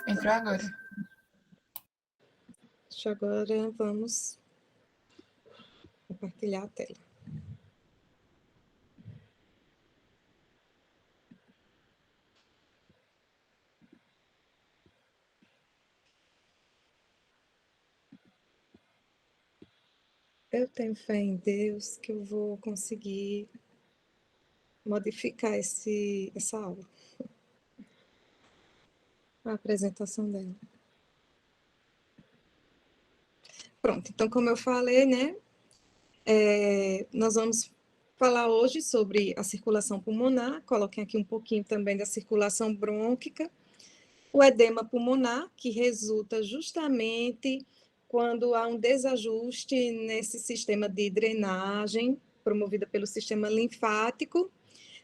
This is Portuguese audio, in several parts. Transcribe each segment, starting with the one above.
Entrou agora. Agora vamos compartilhar a tela. Eu tenho fé em Deus que eu vou conseguir modificar essa aula. A apresentação dela. Pronto, então, como eu falei, né, nós vamos falar hoje sobre a circulação pulmonar, coloquei aqui um pouquinho também da circulação brônquica, o edema pulmonar, que resulta justamente quando há um desajuste nesse sistema de drenagem, promovida pelo sistema linfático,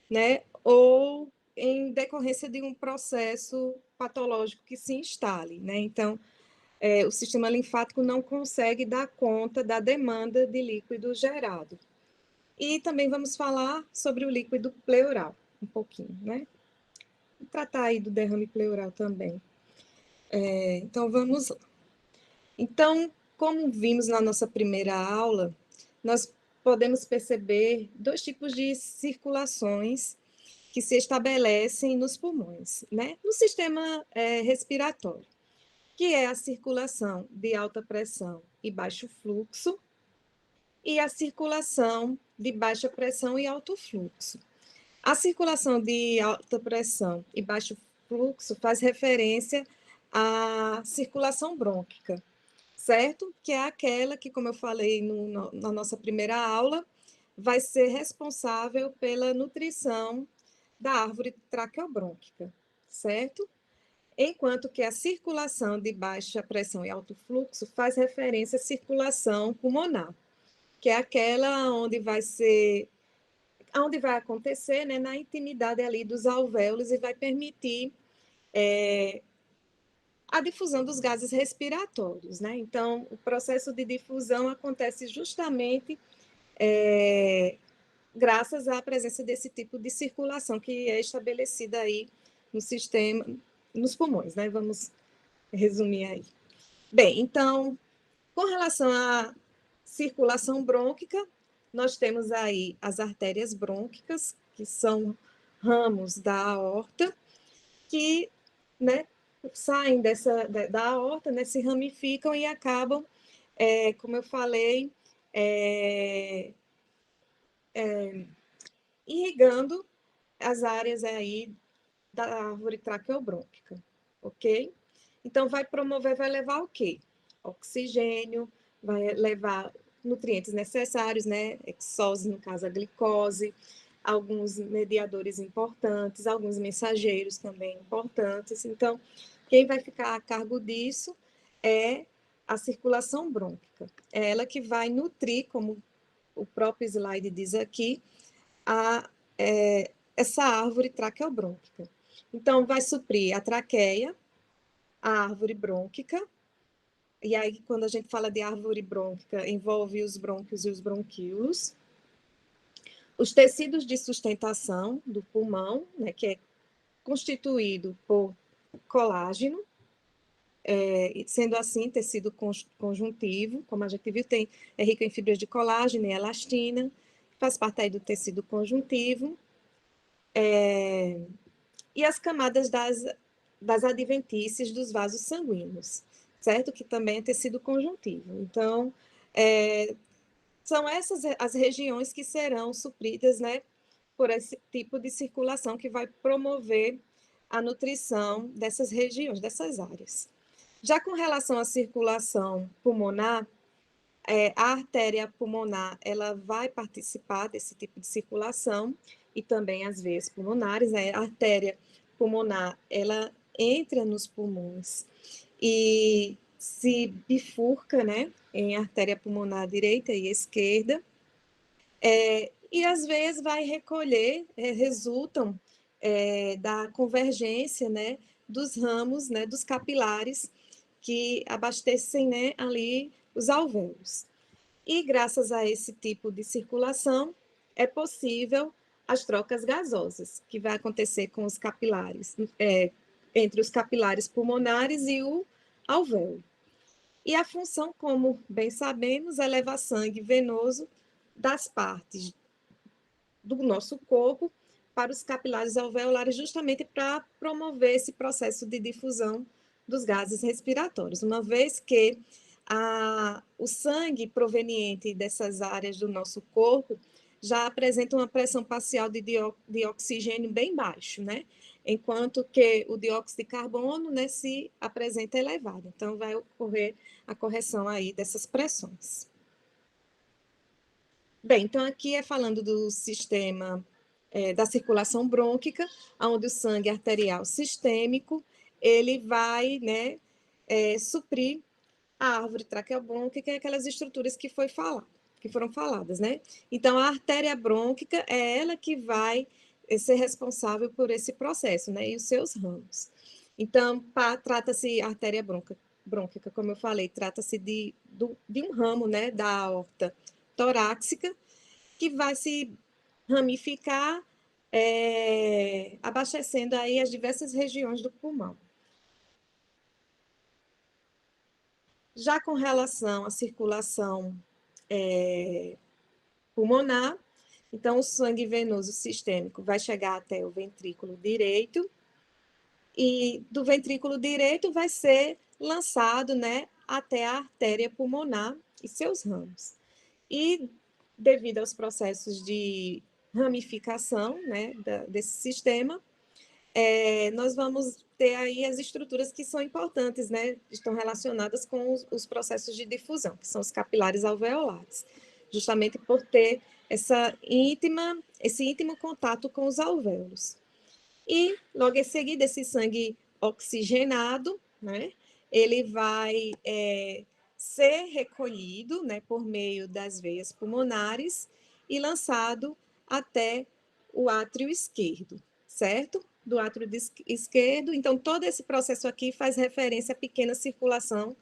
né, ou em decorrência de um processo patológico que se instale, né, então, o sistema linfático não consegue dar conta da demanda de líquido gerado. E também vamos falar sobre o líquido pleural, um pouquinho, né? E tratar aí do derrame pleural também. Então, vamos lá. Então, como vimos na nossa primeira aula, nós podemos perceber dois tipos de circulações que se estabelecem nos pulmões, né? No sistema respiratório, que é a circulação de alta pressão e baixo fluxo, e a circulação de baixa pressão e alto fluxo. A circulação de alta pressão e baixo fluxo faz referência à circulação brônquica, certo? Que é aquela que, como eu falei na nossa primeira aula, vai ser responsável pela nutrição da árvore traqueobrônquica, certo? Enquanto que a circulação de baixa pressão e alto fluxo faz referência à circulação pulmonar, que é aquela onde vai acontecer, né, na intimidade ali dos alvéolos e vai permitir a difusão dos gases respiratórios, né? Então, o processo de difusão acontece justamente graças à presença desse tipo de circulação que é estabelecida aí no sistema, nos pulmões, né? Vamos resumir aí. Bem, então, com relação à circulação brônquica, nós temos aí as artérias brônquicas, que são ramos da aorta, que, né, saem da aorta, né, se ramificam e acabam, como eu falei, irrigando as áreas aí da árvore traqueobrônquica, ok? Então, vai levar o quê? Oxigênio, vai levar nutrientes necessários, né? Exose, no caso, a glicose, alguns mediadores importantes, alguns mensageiros também importantes. Então, quem vai ficar a cargo disso é a circulação brônquica. É ela que vai nutrir, como o próprio slide diz aqui, essa árvore traqueobrônquica. Então, vai suprir a traqueia, a árvore brônquica, e aí, quando a gente fala de árvore brônquica, envolve os brônquios e os bronquíolos, os tecidos de sustentação do pulmão, né, que é constituído por colágeno, sendo assim, tecido conjuntivo, como a gente viu, é rico em fibras de colágeno e elastina, faz parte aí do tecido conjuntivo, e as camadas das adventícias dos vasos sanguíneos, certo? Que também é tecido conjuntivo. Então, são essas as regiões que serão supridas, né, por esse tipo de circulação que vai promover a nutrição dessas regiões, dessas áreas. Já com relação à circulação pulmonar, a artéria pulmonar, ela vai participar desse tipo de circulação e também as veias pulmonares, né? A artéria pulmonar, ela entra nos pulmões e se bifurca, né, em artéria pulmonar direita e esquerda, e às vezes vai recolher, resultam da convergência, né, dos ramos, né, dos capilares que abastecem, né, ali os alvéolos. E graças a esse tipo de circulação, é possível as trocas gasosas, que vai acontecer com os capilares, entre os capilares pulmonares e o alvéolo. E a função, como bem sabemos, é levar sangue venoso das partes do nosso corpo para os capilares alveolares, justamente para promover esse processo de difusão dos gases respiratórios, uma vez que o sangue proveniente dessas áreas do nosso corpo já apresenta uma pressão parcial de oxigênio bem baixo, né? Enquanto que o dióxido de carbono, né, se apresenta elevado. Então, vai ocorrer a correção aí dessas pressões. Bem, então aqui é falando do sistema da circulação brônquica, onde o sangue arterial sistêmico, ele vai, né, suprir a árvore traqueobrônquica e aquelas estruturas que foram faladas, né? Então, a artéria brônquica é ela que vai ser responsável por esse processo, né? E os seus ramos. Então, trata-se artéria brônquica, como eu falei, trata-se de um ramo, né, da aorta torácica, que vai se ramificar, abastecendo aí as diversas regiões do pulmão. Já com relação à circulação pulmonar, então o sangue venoso sistêmico vai chegar até o ventrículo direito, e do ventrículo direito vai ser lançado, né, até a artéria pulmonar e seus ramos. E devido aos processos de ramificação, né, desse sistema, nós vamos ter aí as estruturas que são importantes, né, estão relacionadas com os processos de difusão, que são os capilares alveolares, justamente por ter esse íntimo contato com os alvéolos. E, logo em seguida, esse sangue oxigenado, né, ele vai ser recolhido, né, por meio das veias pulmonares e lançado até o átrio esquerdo, certo? Do átrio esquerdo. Então, todo esse processo aqui faz referência à pequena circulação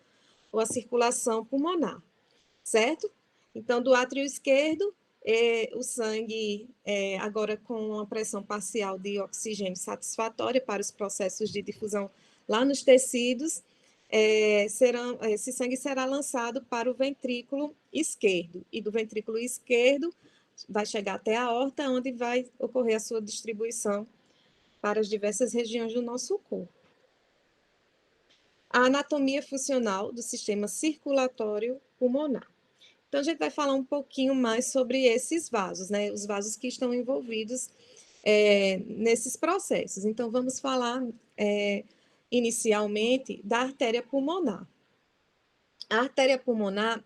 ou à circulação pulmonar, certo? Então, do átrio esquerdo, o sangue, agora com uma pressão parcial de oxigênio satisfatória para os processos de difusão lá nos tecidos, esse sangue será lançado para o ventrículo esquerdo, e do ventrículo esquerdo vai chegar até a aorta, onde vai ocorrer a sua distribuição para as diversas regiões do nosso corpo. A anatomia funcional do sistema circulatório pulmonar. Então, a gente vai falar um pouquinho mais sobre esses vasos, né? Os vasos que estão envolvidos nesses processos. Então, vamos falar inicialmente da artéria pulmonar. A artéria pulmonar,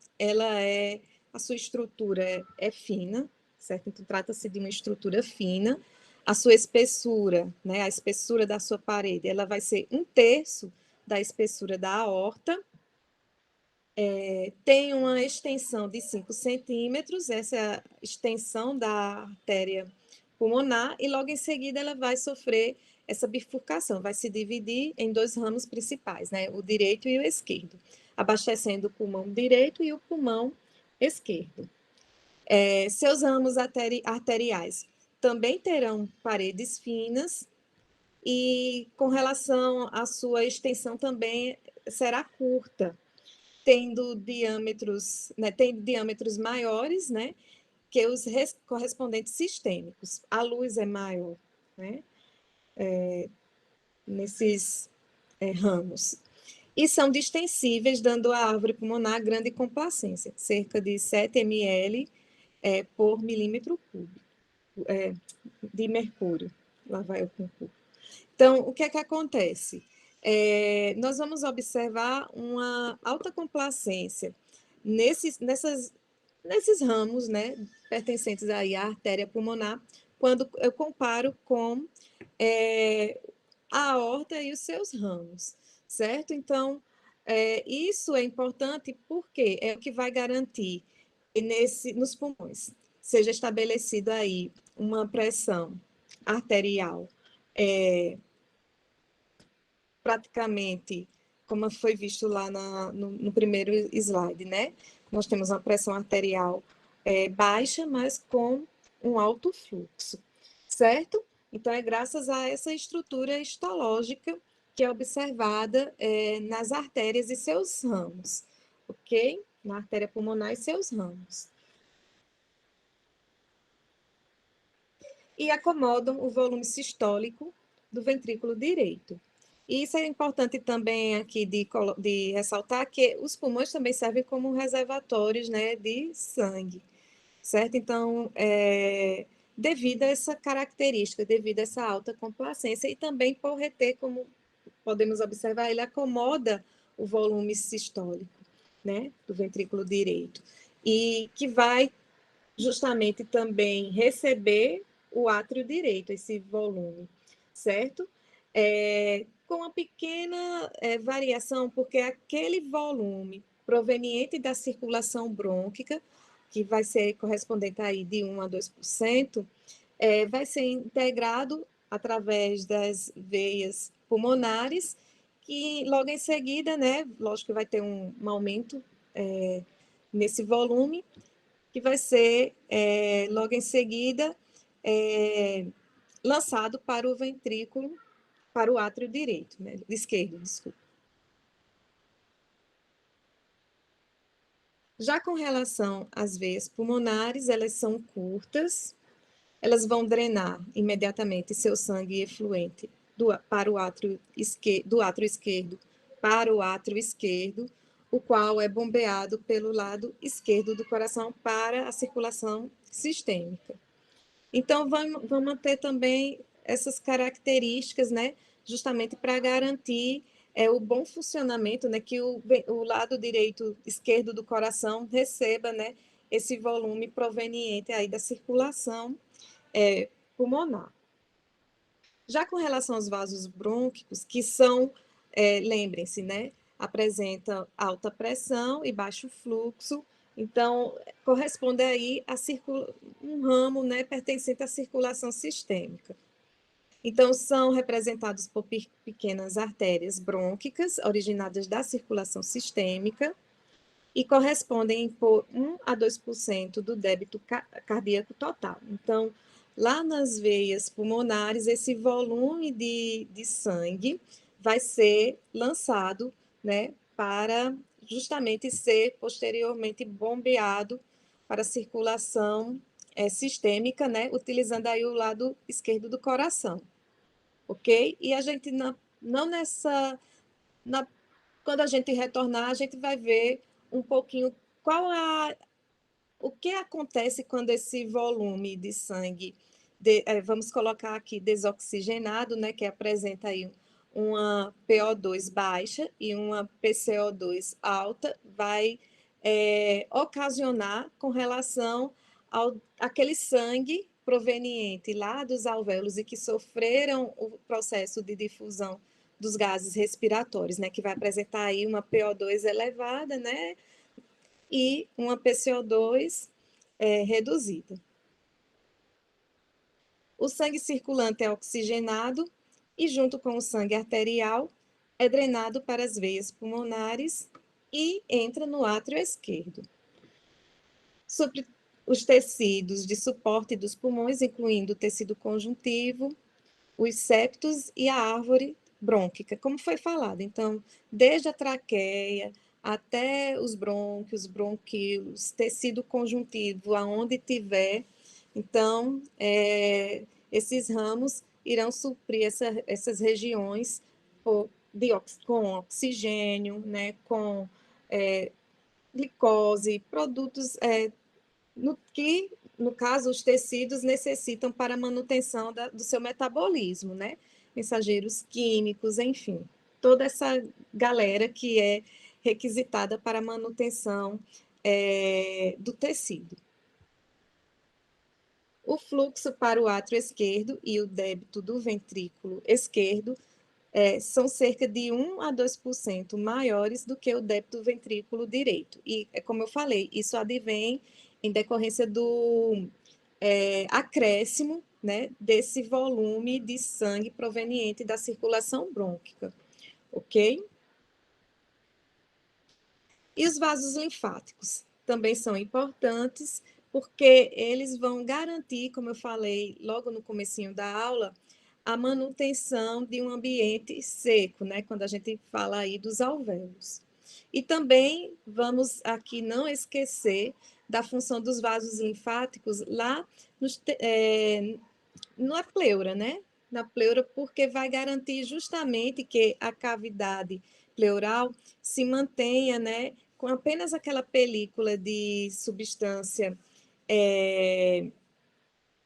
a sua estrutura é fina, certo? Então, trata-se de uma estrutura fina. A sua espessura, né? A espessura da sua parede, ela vai ser 1/3 da espessura da aorta. Tem uma extensão de 5 centímetros, essa é a extensão da artéria pulmonar, e logo em seguida ela vai sofrer essa bifurcação, vai se dividir em 2 ramos principais, né? O direito e o esquerdo, abastecendo o pulmão direito e o pulmão esquerdo. Seus ramos arteriais também terão paredes finas, e com relação à sua extensão também será curta, tendo diâmetros, né, tem diâmetros maiores, né, que os correspondentes sistêmicos. A luz é maior, né, nesses ramos. E são distensíveis, dando à árvore pulmonar grande complacência, cerca de 7 ml por milímetro cúbico de mercúrio. Lá vai o concurso. Então, o que é que acontece? Nós vamos observar uma alta complacência nesses ramos, né, pertencentes aí à artéria pulmonar, quando eu comparo com a aorta e os seus ramos, certo? Então, isso é importante porque é o que vai garantir que nos pulmões seja estabelecida aí uma pressão arterial praticamente, como foi visto lá no primeiro slide, né? Nós temos uma pressão arterial baixa, mas com um alto fluxo, certo? Então, é graças a essa estrutura histológica que é observada nas artérias e seus ramos, ok? Na artéria pulmonar e seus ramos. E acomodam o volume sistólico do ventrículo direito. E isso é importante também aqui de ressaltar que os pulmões também servem como reservatórios, né, de sangue, certo? Então, devido a essa característica, devido a essa alta complacência e também por reter, como podemos observar, ele acomoda o volume sistólico, né, do ventrículo direito, e que vai justamente também receber o átrio direito, esse volume, certo? Com uma pequena variação, porque aquele volume proveniente da circulação brônquica, que vai ser correspondente aí de 1 a 2%, vai ser integrado através das veias pulmonares, que logo em seguida, né, lógico que vai ter um aumento nesse volume, que vai ser logo em seguida lançado para o ventrículo, para o átrio direito, né, esquerdo, desculpa. Já com relação às veias pulmonares, elas são curtas, elas vão drenar imediatamente seu sangue efluente para o átrio do átrio esquerdo para o átrio esquerdo, o qual é bombeado pelo lado esquerdo do coração para a circulação sistêmica. Então, vamos ter também essas características, né, justamente para garantir o bom funcionamento, né, que o lado direito, esquerdo do coração receba, né, esse volume proveniente aí da circulação pulmonar. Já com relação aos vasos brônquicos, que são, lembrem-se, né, apresentam alta pressão e baixo fluxo, então corresponde aí a um ramo, né, pertencente à circulação sistêmica. Então, são representados por pequenas artérias brônquicas, originadas da circulação sistêmica, e correspondem por 1 a 2% do débito cardíaco total. Então, lá nas veias pulmonares, esse volume de sangue vai ser lançado, né, para justamente ser posteriormente bombeado para a circulação sistêmica, né, utilizando aí o lado esquerdo do coração, ok? E a gente não nessa, quando a gente retornar, a gente vai ver um pouquinho o que acontece quando esse volume de sangue, vamos colocar aqui desoxigenado, né, que apresenta aí uma PO2 baixa e uma PCO2 alta, vai ocasionar com relação àquele sangue proveniente lá dos alvéolos e que sofreram o processo de difusão dos gases respiratórios, né, que vai apresentar aí uma PO2 elevada, né, e uma PCO2 reduzida. O sangue circulante é oxigenado e, junto com o sangue arterial, é drenado para as veias pulmonares e entra no átrio esquerdo. Sobre os tecidos de suporte dos pulmões, incluindo o tecido conjuntivo, os septos e a árvore brônquica, como foi falado. Então, desde a traqueia até os brônquios, bronquíolos, tecido conjuntivo, aonde tiver. Então, esses ramos irão suprir essas regiões com oxigênio, né, com glicose, produtos que, no caso, os tecidos necessitam para a manutenção do seu metabolismo, né? Mensageiros químicos, enfim, toda essa galera que é requisitada para a manutenção do tecido. O fluxo para o átrio esquerdo e o débito do ventrículo esquerdo são cerca de 1 a 2% maiores do que o débito do ventrículo direito. E, como eu falei, isso advém em decorrência do acréscimo, né, desse volume de sangue proveniente da circulação brônquica, ok? E os vasos linfáticos também são importantes, porque eles vão garantir, como eu falei logo no comecinho da aula, a manutenção de um ambiente seco, né? Quando a gente fala aí dos alvéolos. E também vamos aqui não esquecer da função dos vasos linfáticos lá na pleura, né? Na pleura, porque vai garantir justamente que a cavidade pleural se mantenha, né? Com apenas aquela película de substância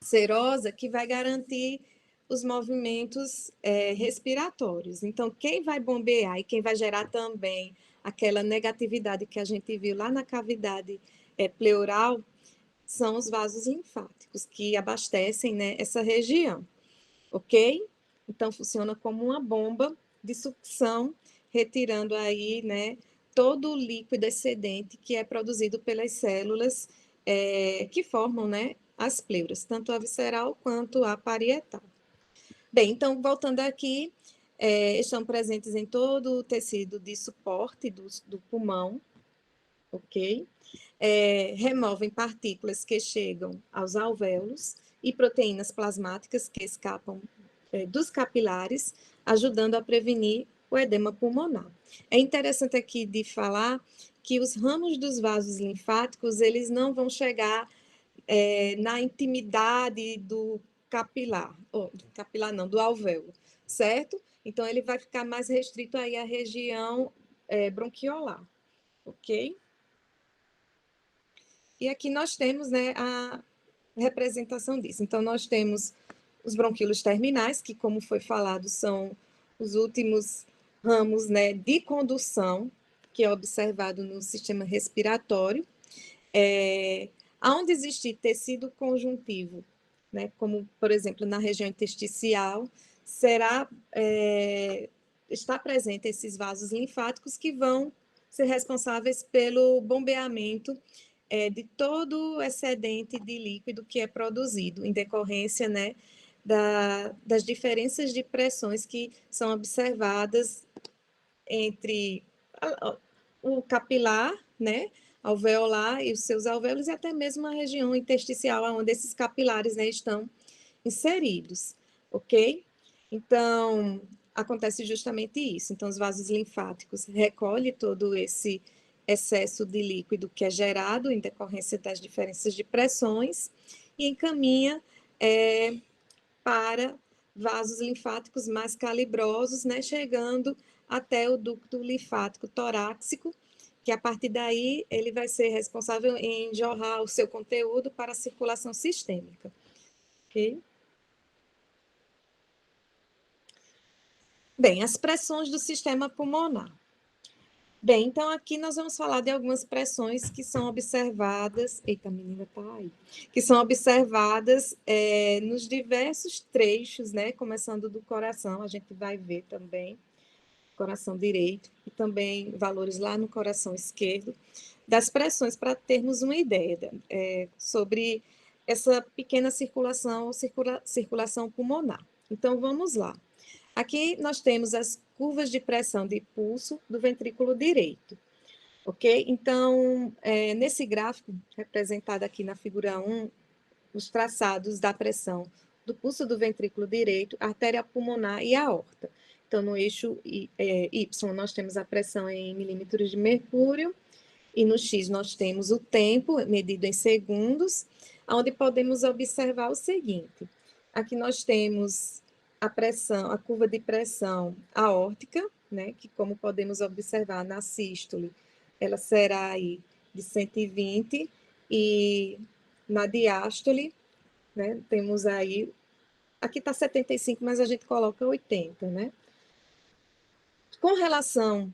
serosa que vai garantir os movimentos respiratórios. Então, quem vai bombear e quem vai gerar também aquela negatividade que a gente viu lá na cavidade pleural são os vasos linfáticos, que abastecem, né, essa região, ok? Então, funciona como uma bomba de sucção, retirando aí, né, todo o líquido excedente que é produzido pelas células que formam, né, as pleuras, tanto a visceral quanto a parietal. Bem, então, voltando aqui, estão presentes em todo o tecido de suporte do pulmão, ok? Removem partículas que chegam aos alvéolos e proteínas plasmáticas que escapam dos capilares, ajudando a prevenir o edema pulmonar. É interessante aqui de falar que os ramos dos vasos linfáticos, eles não vão chegar na intimidade do capilar, do capilar não, do alvéolo, certo? Então, ele vai ficar mais restrito aí à região bronquiolar, ok? E aqui nós temos, né, a representação disso. Então, nós temos os bronquíolos terminais, que, como foi falado, são os últimos ramos, né, de condução, que é observado no sistema respiratório. Onde existe tecido conjuntivo, né, como, por exemplo, na região intersticial, está presente esses vasos linfáticos que vão ser responsáveis pelo bombeamento de todo o excedente de líquido que é produzido, em decorrência, né, das diferenças de pressões que são observadas entre o capilar, né, alveolar e os seus alvéolos, e até mesmo a região intersticial, onde esses capilares, né, estão inseridos, ok? Então, acontece justamente isso. Então, os vasos linfáticos recolhem todo esse excesso de líquido que é gerado em decorrência das diferenças de pressões e encaminha para vasos linfáticos mais calibrosos, né, chegando até o ducto linfático torácico, que a partir daí ele vai ser responsável em jorrar o seu conteúdo para a circulação sistêmica. Ok? Bem, as pressões do sistema pulmonar. Bem, então aqui nós vamos falar de algumas pressões que são observadas. Eita, a menina tá aí. Que são observadas nos diversos trechos, né? Começando do coração, a gente vai ver também coração direito e também valores lá no coração esquerdo, das pressões para termos uma ideia sobre essa pequena circulação pulmonar. Então, vamos lá. Aqui nós temos as curvas de pressão de pulso do ventrículo direito, ok? Então, nesse gráfico, representado aqui na figura 1, os traçados da pressão do pulso do ventrículo direito, artéria pulmonar e aorta. Então, no eixo Y, nós temos a pressão em milímetros de mercúrio, e no X nós temos o tempo, medido em segundos, onde podemos observar o seguinte. Aqui nós temos a pressão, a curva de pressão aórtica, né, que como podemos observar na sístole, ela será aí de 120, e na diástole, né, temos aí, aqui está 75, mas a gente coloca 80, né? Com relação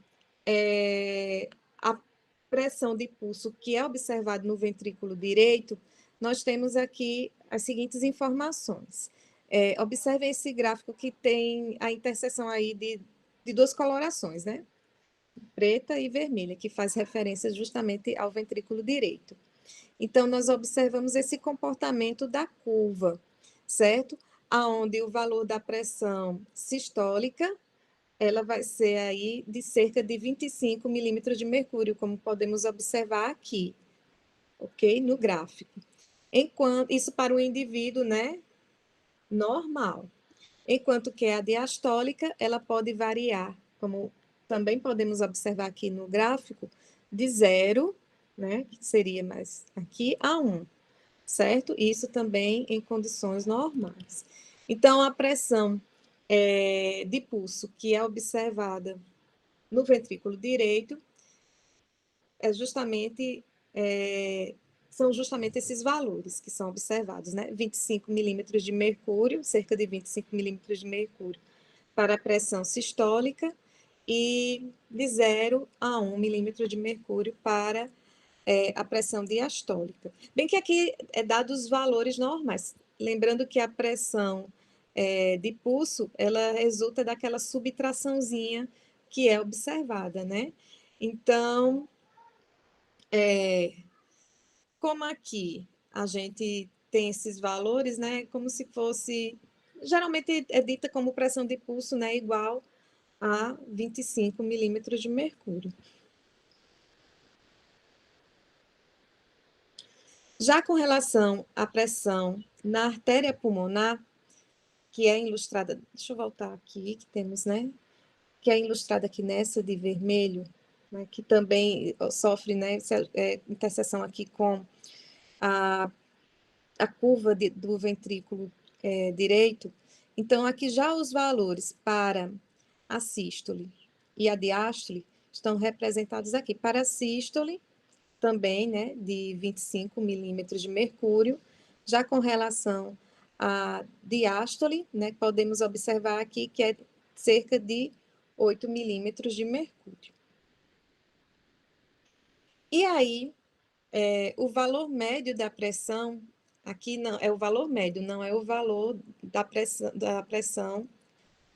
à pressão de pulso que é observado no ventrículo direito, nós temos aqui as seguintes informações. Observe esse gráfico que tem a interseção aí de duas colorações, né? Preta e vermelha, que faz referência justamente ao ventrículo direito. Então, nós observamos esse comportamento da curva, certo? Aonde o valor da pressão sistólica, ela vai ser aí de cerca de 25 milímetros de mercúrio, como podemos observar aqui, ok? No gráfico. Enquanto, isso para o indivíduo, né, normal. enquanto que a diastólica, ela pode variar, como também podemos observar aqui no gráfico, de 0, né, que seria mais aqui, a 1, certo? Isso também em condições normais. Então, a pressão de pulso que é observada no ventrículo direito são justamente esses valores que são observados, né? 25 milímetros de mercúrio, cerca de 25 milímetros de mercúrio para a pressão sistólica e de 0 a 1 milímetro de mercúrio para a pressão diastólica. Bem que aqui é dados os valores normais, lembrando que a pressão de pulso, ela resulta daquela subtraçãozinha que é observada, né? Então, como aqui a gente tem esses valores, né? Como se fosse, geralmente é dita como pressão de pulso, né? Igual a 25 milímetros de mercúrio. Já com relação à pressão na artéria pulmonar, que é ilustrada, deixa eu voltar aqui, que temos, né? Que é ilustrada aqui nessa de vermelho, né, que também sofre, né, interseção aqui com a, a curva do ventrículo direito. Então, aqui já os valores para a sístole e a diástole estão representados aqui. Para a sístole, também, né, de 25 milímetros de mercúrio. Já com relação à diástole, né, podemos observar aqui que é cerca de 8 milímetros de mercúrio. E aí, o valor médio da pressão, aqui não é o valor médio, não é o valor da pressão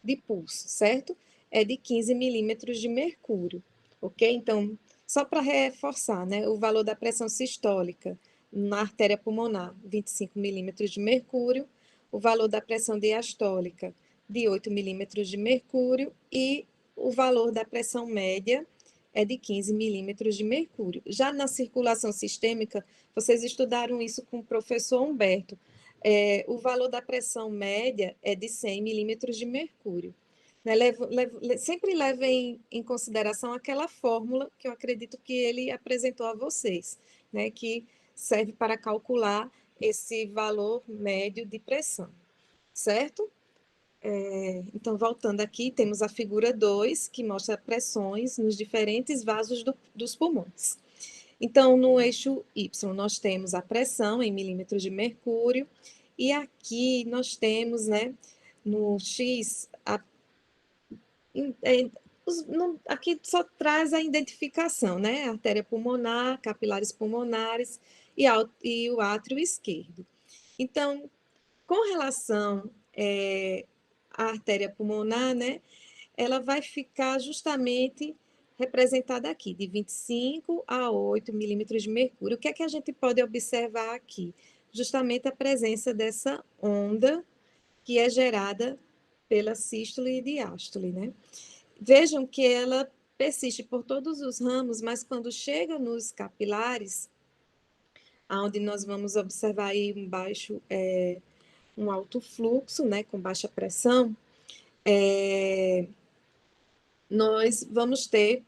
de pulso, certo? É de 15 milímetros de mercúrio, ok? Então, só para reforçar, né? O valor da pressão sistólica na artéria pulmonar, 25 milímetros de mercúrio, o valor da pressão diastólica, de 8 milímetros de mercúrio, e o valor da pressão média é de 15 milímetros de mercúrio. Já na circulação sistêmica, vocês estudaram isso com o professor Humberto. O valor da pressão média é de 100 milímetros de mercúrio. Né? Sempre levem em consideração aquela fórmula que eu acredito que ele apresentou a vocês, né? Que serve para calcular esse valor médio de pressão, certo? Então, voltando aqui, temos a figura 2, que mostra pressões nos diferentes vasos dos pulmões. Então, no eixo Y, nós temos a pressão em milímetros de mercúrio, e aqui nós temos, né, no X, aqui só traz a identificação, né, artéria pulmonar, capilares pulmonares e o átrio esquerdo. Então, com relação à artéria pulmonar, né, ela vai ficar justamente representada aqui, de 25 a 8 milímetros de mercúrio. O que é que a gente pode observar aqui? Justamente a presença dessa onda que é gerada pela sístole e diástole, né? Vejam que ela persiste por todos os ramos, mas quando chega nos capilares, onde nós vamos observar aí um alto fluxo, né, com baixa pressão, nós vamos ter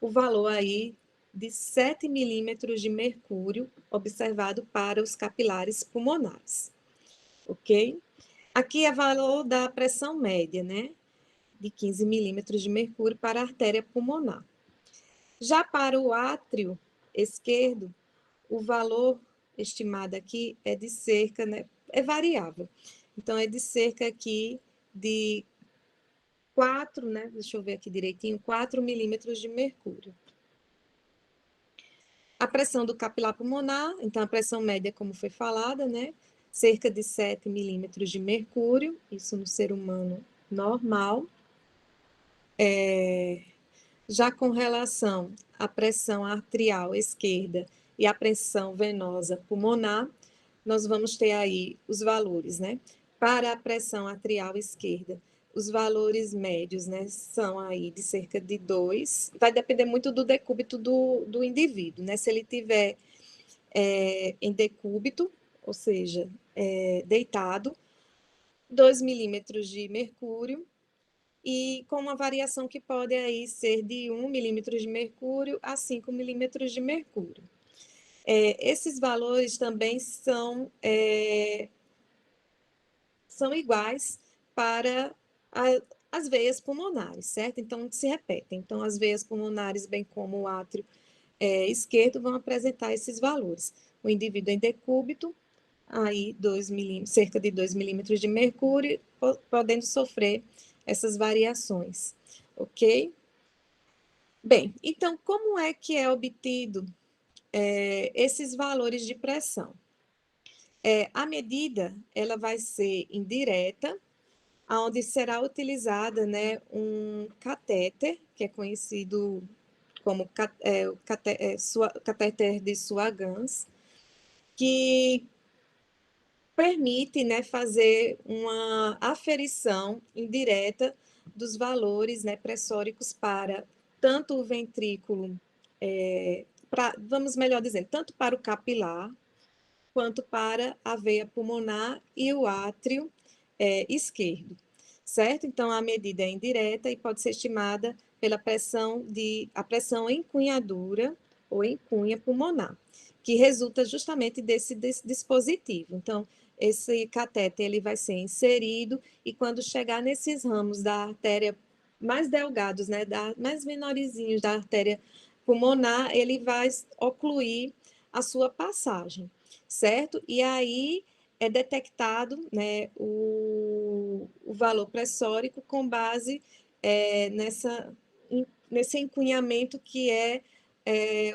o valor aí de 7 milímetros de mercúrio observado para os capilares pulmonares, ok? Aqui é o valor da pressão média, né? De 15 milímetros de mercúrio para a artéria pulmonar. Já para o átrio esquerdo, o valor estimado aqui é de cerca, né? É variável. Então, é de cerca aqui de 4, né? Deixa eu ver aqui direitinho, 4 milímetros de mercúrio. A pressão do capilar pulmonar, então a pressão média, como foi falada, né? Cerca de 7 milímetros de mercúrio, isso no ser humano normal. Já com relação à pressão arterial esquerda e à pressão venosa pulmonar, nós vamos ter aí os valores, né? Para a pressão arterial esquerda, os valores médios, né, são aí de cerca de 2, vai depender muito do decúbito do indivíduo, né? Se ele tiver em decúbito, ou seja, deitado, 2 milímetros de mercúrio, e com uma variação que pode aí ser de 1 milímetro de mercúrio a 5 milímetros de mercúrio. Esses valores também são iguais para as veias pulmonares, certo? Então, se repetem. Então, as veias pulmonares, bem como o átrio esquerdo, vão apresentar esses valores. O indivíduo em decúbito, aí cerca de 2 milímetros de mercúrio, podendo sofrer essas variações, ok? Bem, então, como é que é obtido esses valores de pressão? A medida, ela vai ser indireta, onde será utilizada, né, um catéter, que é conhecido como catéter de Swaggans, que permite, né, fazer uma aferição indireta dos valores, né, pressóricos para tanto o ventrículo, vamos melhor dizendo, tanto para o capilar, quanto para a veia pulmonar e o átrio esquerdo, certo? Então, a medida é indireta e pode ser estimada pela a pressão em cunhadura ou em cunha pulmonar, que resulta justamente desse dispositivo. Então, esse catéter ele vai ser inserido e quando chegar nesses ramos da artéria mais delgados, né, mais menorzinhos da artéria pulmonar, ele vai ocluir a sua passagem, certo? E aí é detectado, né, o valor pressórico com base nesse encunhamento que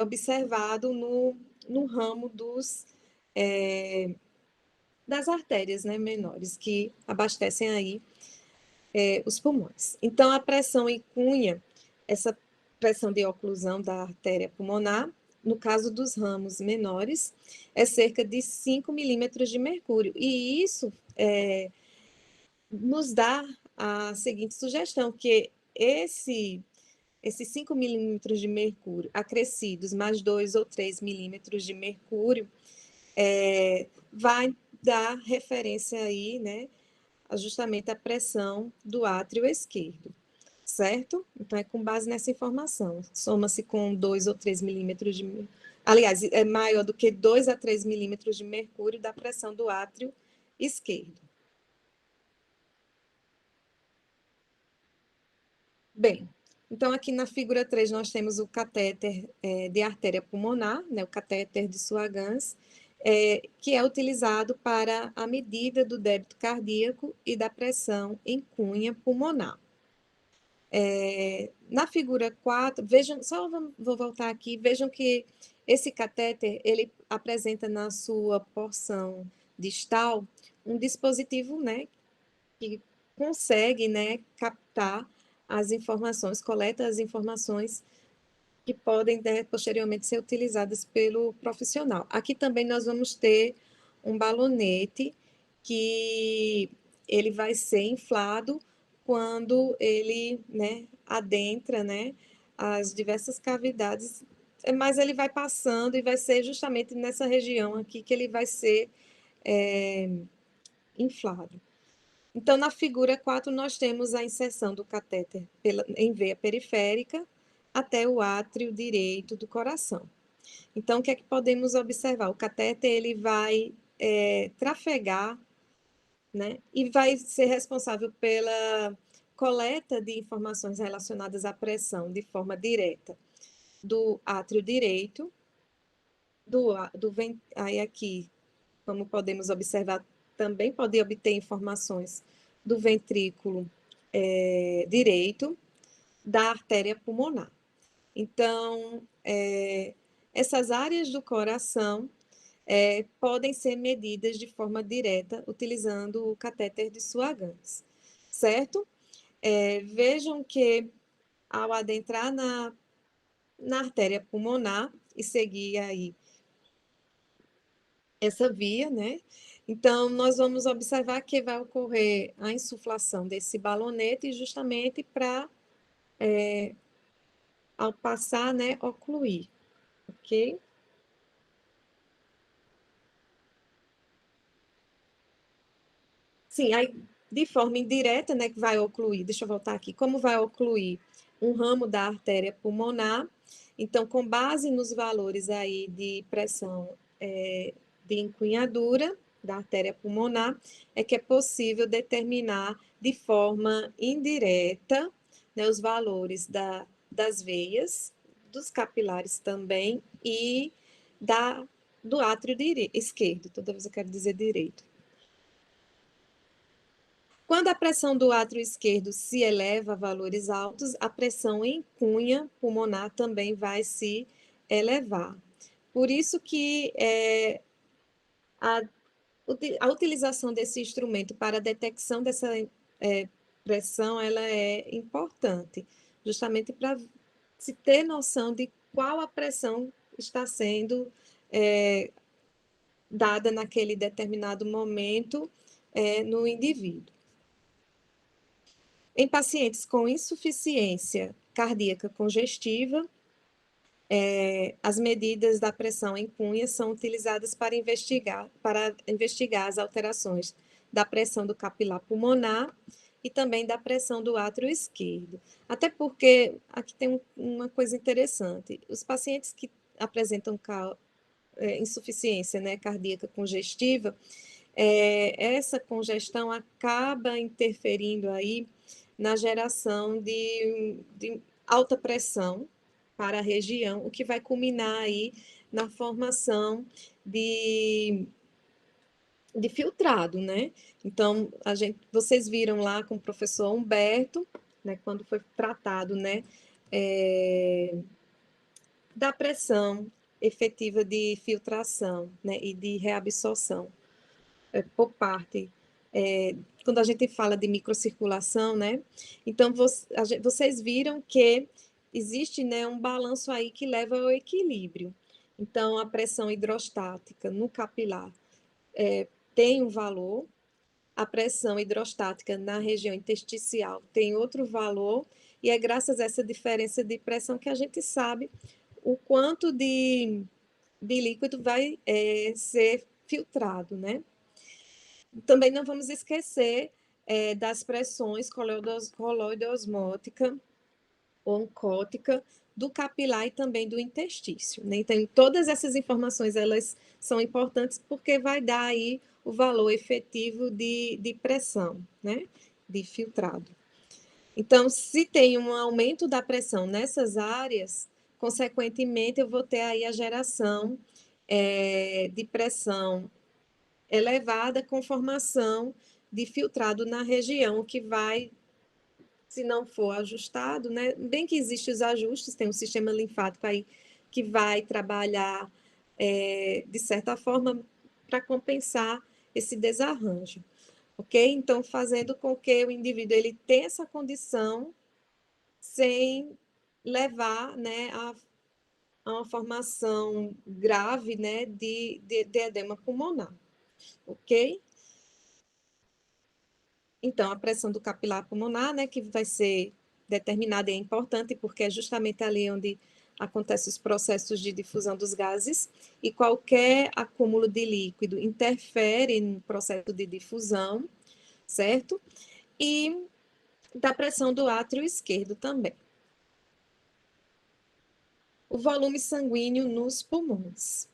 observado no ramo das artérias, né, menores, que abastecem aí os pulmões. Então, a pressão em cunha, essa pressão de oclusão da artéria pulmonar, no caso dos ramos menores, é cerca de 5 milímetros de mercúrio. E isso nos dá a seguinte sugestão, que esses 5 milímetros de mercúrio acrescidos, mais 2 ou 3 milímetros de mercúrio, vai dar referência aí, né, justamente à pressão do átrio esquerdo, certo? Então, é com base nessa informação. Soma-se com 2 ou 3 milímetros de... Aliás, é maior do que 2 a 3 milímetros de mercúrio da pressão do átrio esquerdo. Bem, então aqui na figura 3 nós temos o catéter de artéria pulmonar, né, o catéter de Swaggans, que é utilizado para a medida do débito cardíaco e da pressão em cunha pulmonar. Na figura 4, vejam, só vou voltar aqui, vejam que esse catéter, ele apresenta na sua porção distal um dispositivo, né, que consegue, né, captar as informações, coleta as informações que podem, né, posteriormente ser utilizadas pelo profissional. Aqui também nós vamos ter um balonete que ele vai ser inflado quando ele, né, adentra, né, as diversas cavidades, mas ele vai passando e vai ser justamente nessa região aqui que ele vai ser inflado. Então, na figura 4, nós temos a inserção do catéter em veia periférica até o átrio direito do coração. Então, o que é que podemos observar? O catéter ele vai trafegar, né, e vai ser responsável pela coleta de informações relacionadas à pressão de forma direta do átrio direito, aí aqui, como podemos observar, também pode obter informações do ventrículo direito, da artéria pulmonar. Então, essas áreas do coração podem ser medidas de forma direta utilizando o catéter de Swaggans, certo? Vejam que ao adentrar na artéria pulmonar e seguir aí essa via, né? Então, nós vamos observar que vai ocorrer a insuflação desse balonete justamente para, ao passar, né, ocluir, ok? Sim, aí de forma indireta, né, que vai ocluir, deixa eu voltar aqui, como vai ocluir um ramo da artéria pulmonar. Então, com base nos valores aí de pressão de empunhadura da artéria pulmonar, é que é possível determinar de forma indireta, né, os valores das veias, dos capilares também, e do átrio esquerdo, toda vez eu quero dizer direito. Quando a pressão do átrio esquerdo se eleva a valores altos, a pressão em cunha pulmonar também vai se elevar. Por isso que a, a utilização desse instrumento para a detecção dessa pressão ela é importante, justamente para se ter noção de qual a pressão está sendo dada naquele determinado momento no indivíduo. Em pacientes com insuficiência cardíaca congestiva, as medidas da pressão em cunha são utilizadas para investigar as alterações da pressão do capilar pulmonar e também da pressão do átrio esquerdo. Até porque aqui tem uma coisa interessante: os pacientes que apresentam insuficiência, né, cardíaca congestiva, essa congestão acaba interferindo aí na geração de alta pressão para a região, o que vai culminar aí na formação de filtrado, né? Então, vocês viram lá com o professor Humberto, né, quando foi tratado, né, da pressão efetiva de filtração, né, e de reabsorção por parte quando a gente fala de microcirculação, né? Então, vocês viram que existe, né, um balanço aí que leva ao equilíbrio. Então, a pressão hidrostática no capilar tem um valor, a pressão hidrostática na região intersticial tem outro valor, e é graças a essa diferença de pressão que a gente sabe o quanto de líquido vai ser filtrado, né? Também não vamos esquecer das pressões coloidosmótica, oncótica, do capilar e também do interstício, né? Então, todas essas informações, elas são importantes porque vai dar aí o valor efetivo de pressão, né? De filtrado. Então, se tem um aumento da pressão nessas áreas, consequentemente, eu vou ter aí a geração de pressão elevada com formação de filtrado na região, que vai, se não for ajustado, né? Bem que existem os ajustes, tem um sistema linfático aí que vai trabalhar, de certa forma, para compensar esse desarranjo, ok? Então, fazendo com que o indivíduo ele tenha essa condição sem levar, né, a uma formação grave, né, de edema pulmonar, ok? Então, a pressão do capilar pulmonar, né, que vai ser determinada e é importante, porque é justamente ali onde acontecem os processos de difusão dos gases, e qualquer acúmulo de líquido interfere no processo de difusão, certo? E da pressão do átrio esquerdo também. O volume sanguíneo nos pulmões.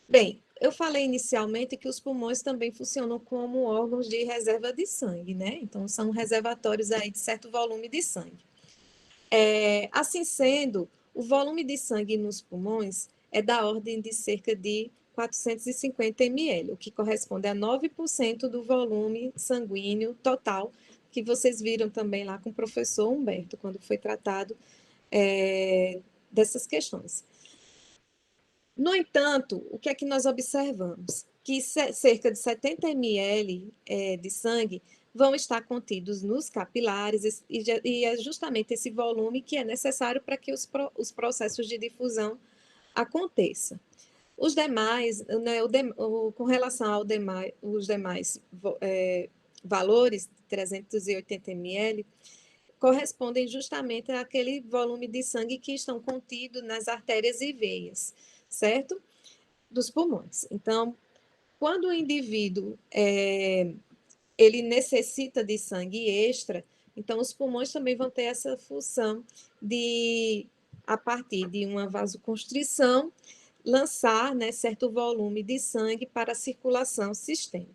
Bem, eu falei inicialmente que os pulmões também funcionam como órgãos de reserva de sangue, né? Então, são reservatórios aí de certo volume de sangue. Assim sendo, o volume de sangue nos pulmões é da ordem de cerca de 450 ml, o que corresponde a 9% do volume sanguíneo total, que vocês viram também lá com o professor Humberto, quando foi tratado dessas questões. No entanto, o que é que nós observamos? Que cerca de 70 ml de sangue vão estar contidos nos capilares e é justamente esse volume que é necessário para que os processos de difusão aconteçam. Os demais, né, com relação os demais valores, 380 ml, correspondem justamente àquele volume de sangue que estão contidos nas artérias e veias, certo? Dos pulmões. Então, quando o indivíduo ele necessita de sangue extra, então os pulmões também vão ter essa função de, a partir de uma vasoconstrição, lançar, né, certo volume de sangue para a circulação sistêmica.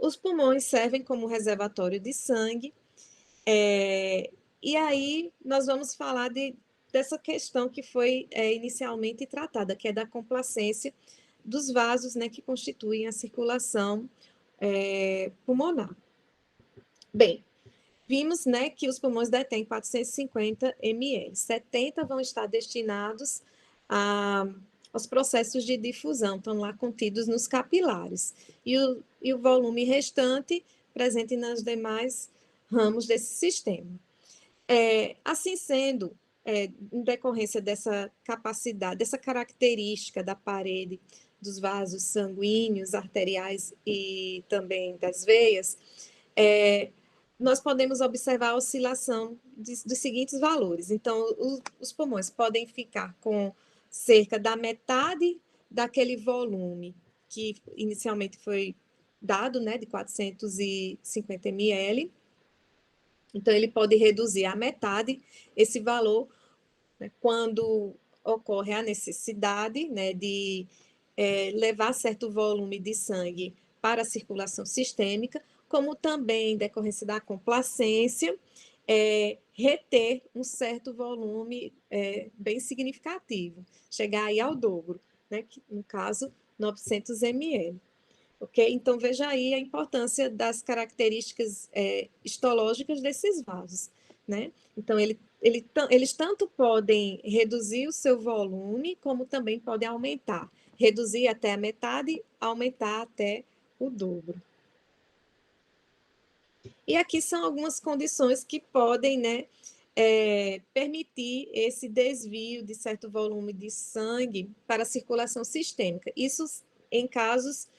Os pulmões servem como reservatório de sangue, e aí nós vamos falar dessa questão que foi inicialmente tratada, que é da complacência dos vasos, né, que constituem a circulação pulmonar. Bem, vimos, né, que os pulmões detêm 450 ml, 70 vão estar destinados aos processos de difusão, estão lá contidos nos capilares, e o volume restante presente nas demais ramos desse sistema. Assim sendo, em decorrência dessa capacidade, dessa característica da parede dos vasos sanguíneos, arteriais e também das veias, nós podemos observar a oscilação dos seguintes valores. Então, os pulmões podem ficar com cerca da metade daquele volume que inicialmente foi dado, né, de 450 ml. Então, ele pode reduzir à metade esse valor, né, quando ocorre a necessidade, né, de levar certo volume de sangue para a circulação sistêmica, como também, em decorrência da complacência, reter um certo volume bem significativo, chegar aí ao dobro, né, que, no caso, 900 ml. Ok? Então, veja aí a importância das características histológicas desses vasos, né? Então, eles tanto podem reduzir o seu volume, como também podem aumentar. Reduzir até a metade, aumentar até o dobro. E aqui são algumas condições que podem, né, permitir esse desvio de certo volume de sangue para a circulação sistêmica. Isso em casos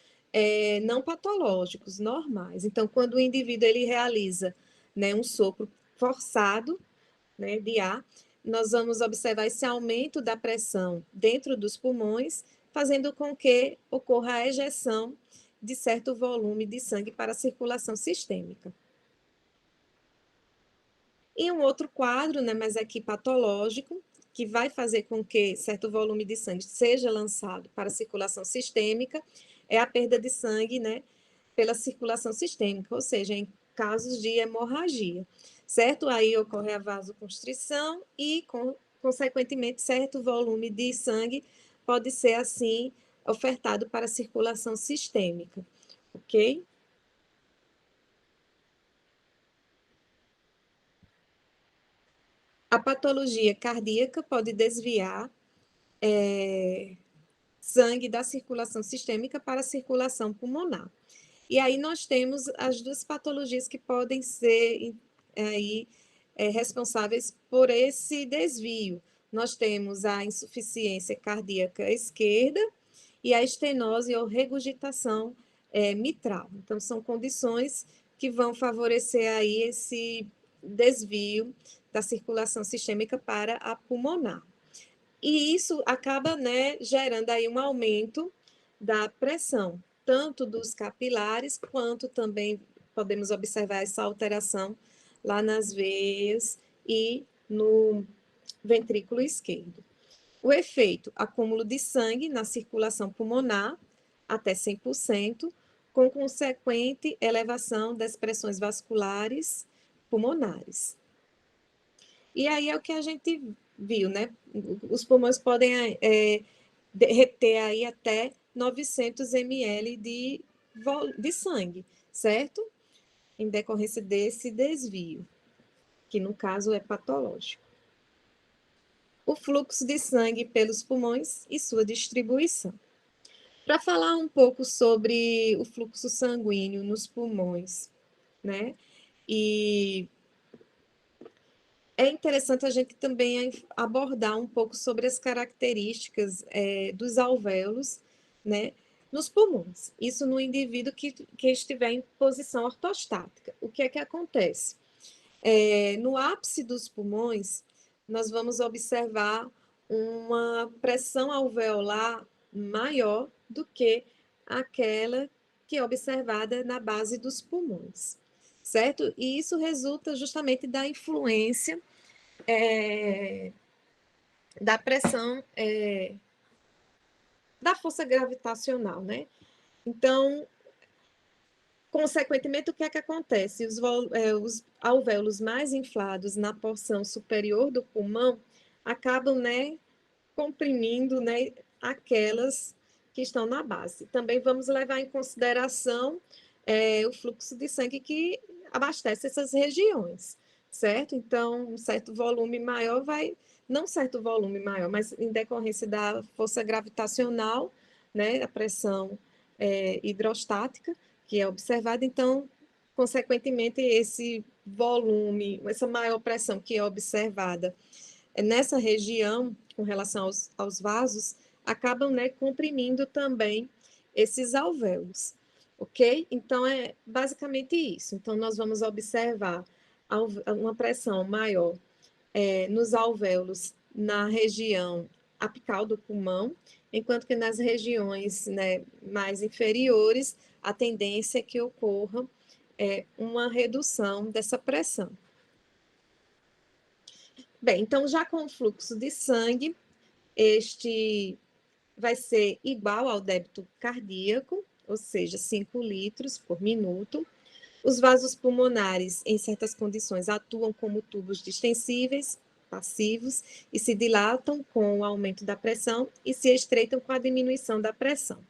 não patológicos, normais. Então, quando o indivíduo ele realiza, né, um sopro forçado, né, de ar, nós vamos observar esse aumento da pressão dentro dos pulmões, fazendo com que ocorra a ejeção de certo volume de sangue para a circulação sistêmica. E um outro quadro, né, mas aqui patológico, que vai fazer com que certo volume de sangue seja lançado para a circulação sistêmica, é a perda de sangue, né, pela circulação sistêmica, ou seja, em casos de hemorragia, certo? Aí ocorre a vasoconstrição e, consequentemente, certo volume de sangue pode ser, assim, ofertado para a circulação sistêmica, ok? A patologia cardíaca pode desviar sangue da circulação sistêmica para a circulação pulmonar. E aí nós temos as duas patologias que podem ser aí, responsáveis por esse desvio. Nós temos a insuficiência cardíaca esquerda e a estenose ou regurgitação mitral. Então, são condições que vão favorecer aí esse desvio da circulação sistêmica para a pulmonar. E isso acaba, né, gerando aí um aumento da pressão, tanto dos capilares, quanto também podemos observar essa alteração lá nas veias e no ventrículo esquerdo. O efeito, acúmulo de sangue na circulação pulmonar, até 100%, com consequente elevação das pressões vasculares pulmonares. E aí é o que a gente viu, né? Os pulmões podem reter aí até 900 ml de sangue, certo? Em decorrência desse desvio, que no caso é patológico. O fluxo de sangue pelos pulmões e sua distribuição. Para falar um pouco sobre o fluxo sanguíneo nos pulmões, né? E é interessante a gente também abordar um pouco sobre as características dos alvéolos, né, nos pulmões. Isso no indivíduo que estiver em posição ortostática. O que é que acontece? No ápice dos pulmões, nós vamos observar uma pressão alveolar maior do que aquela que é observada na base dos pulmões, certo? E isso resulta justamente da influência da pressão, da força gravitacional, né? Então, consequentemente, o que é que acontece? Os alvéolos mais inflados na porção superior do pulmão acabam, né, comprimindo, né, aquelas que estão na base. Também vamos levar em consideração o fluxo de sangue que abastece essas regiões, certo? Então, um certo volume maior vai, não certo volume maior, mas em decorrência da força gravitacional, né, a pressão hidrostática, que é observada, então, consequentemente, esse volume, essa maior pressão que é observada nessa região, com relação aos vasos, acabam, né, comprimindo também esses alvéolos, ok? Então, é basicamente isso. Então, nós vamos observar uma pressão maior nos alvéolos na região apical do pulmão, enquanto que nas regiões, né, mais inferiores, a tendência é que ocorra uma redução dessa pressão. Bem, então, já com o fluxo de sangue, este vai ser igual ao débito cardíaco, ou seja, 5 litros por minuto. Os vasos pulmonares, em certas condições, atuam como tubos distensíveis, passivos, e se dilatam com o aumento da pressão e se estreitam com a diminuição da pressão.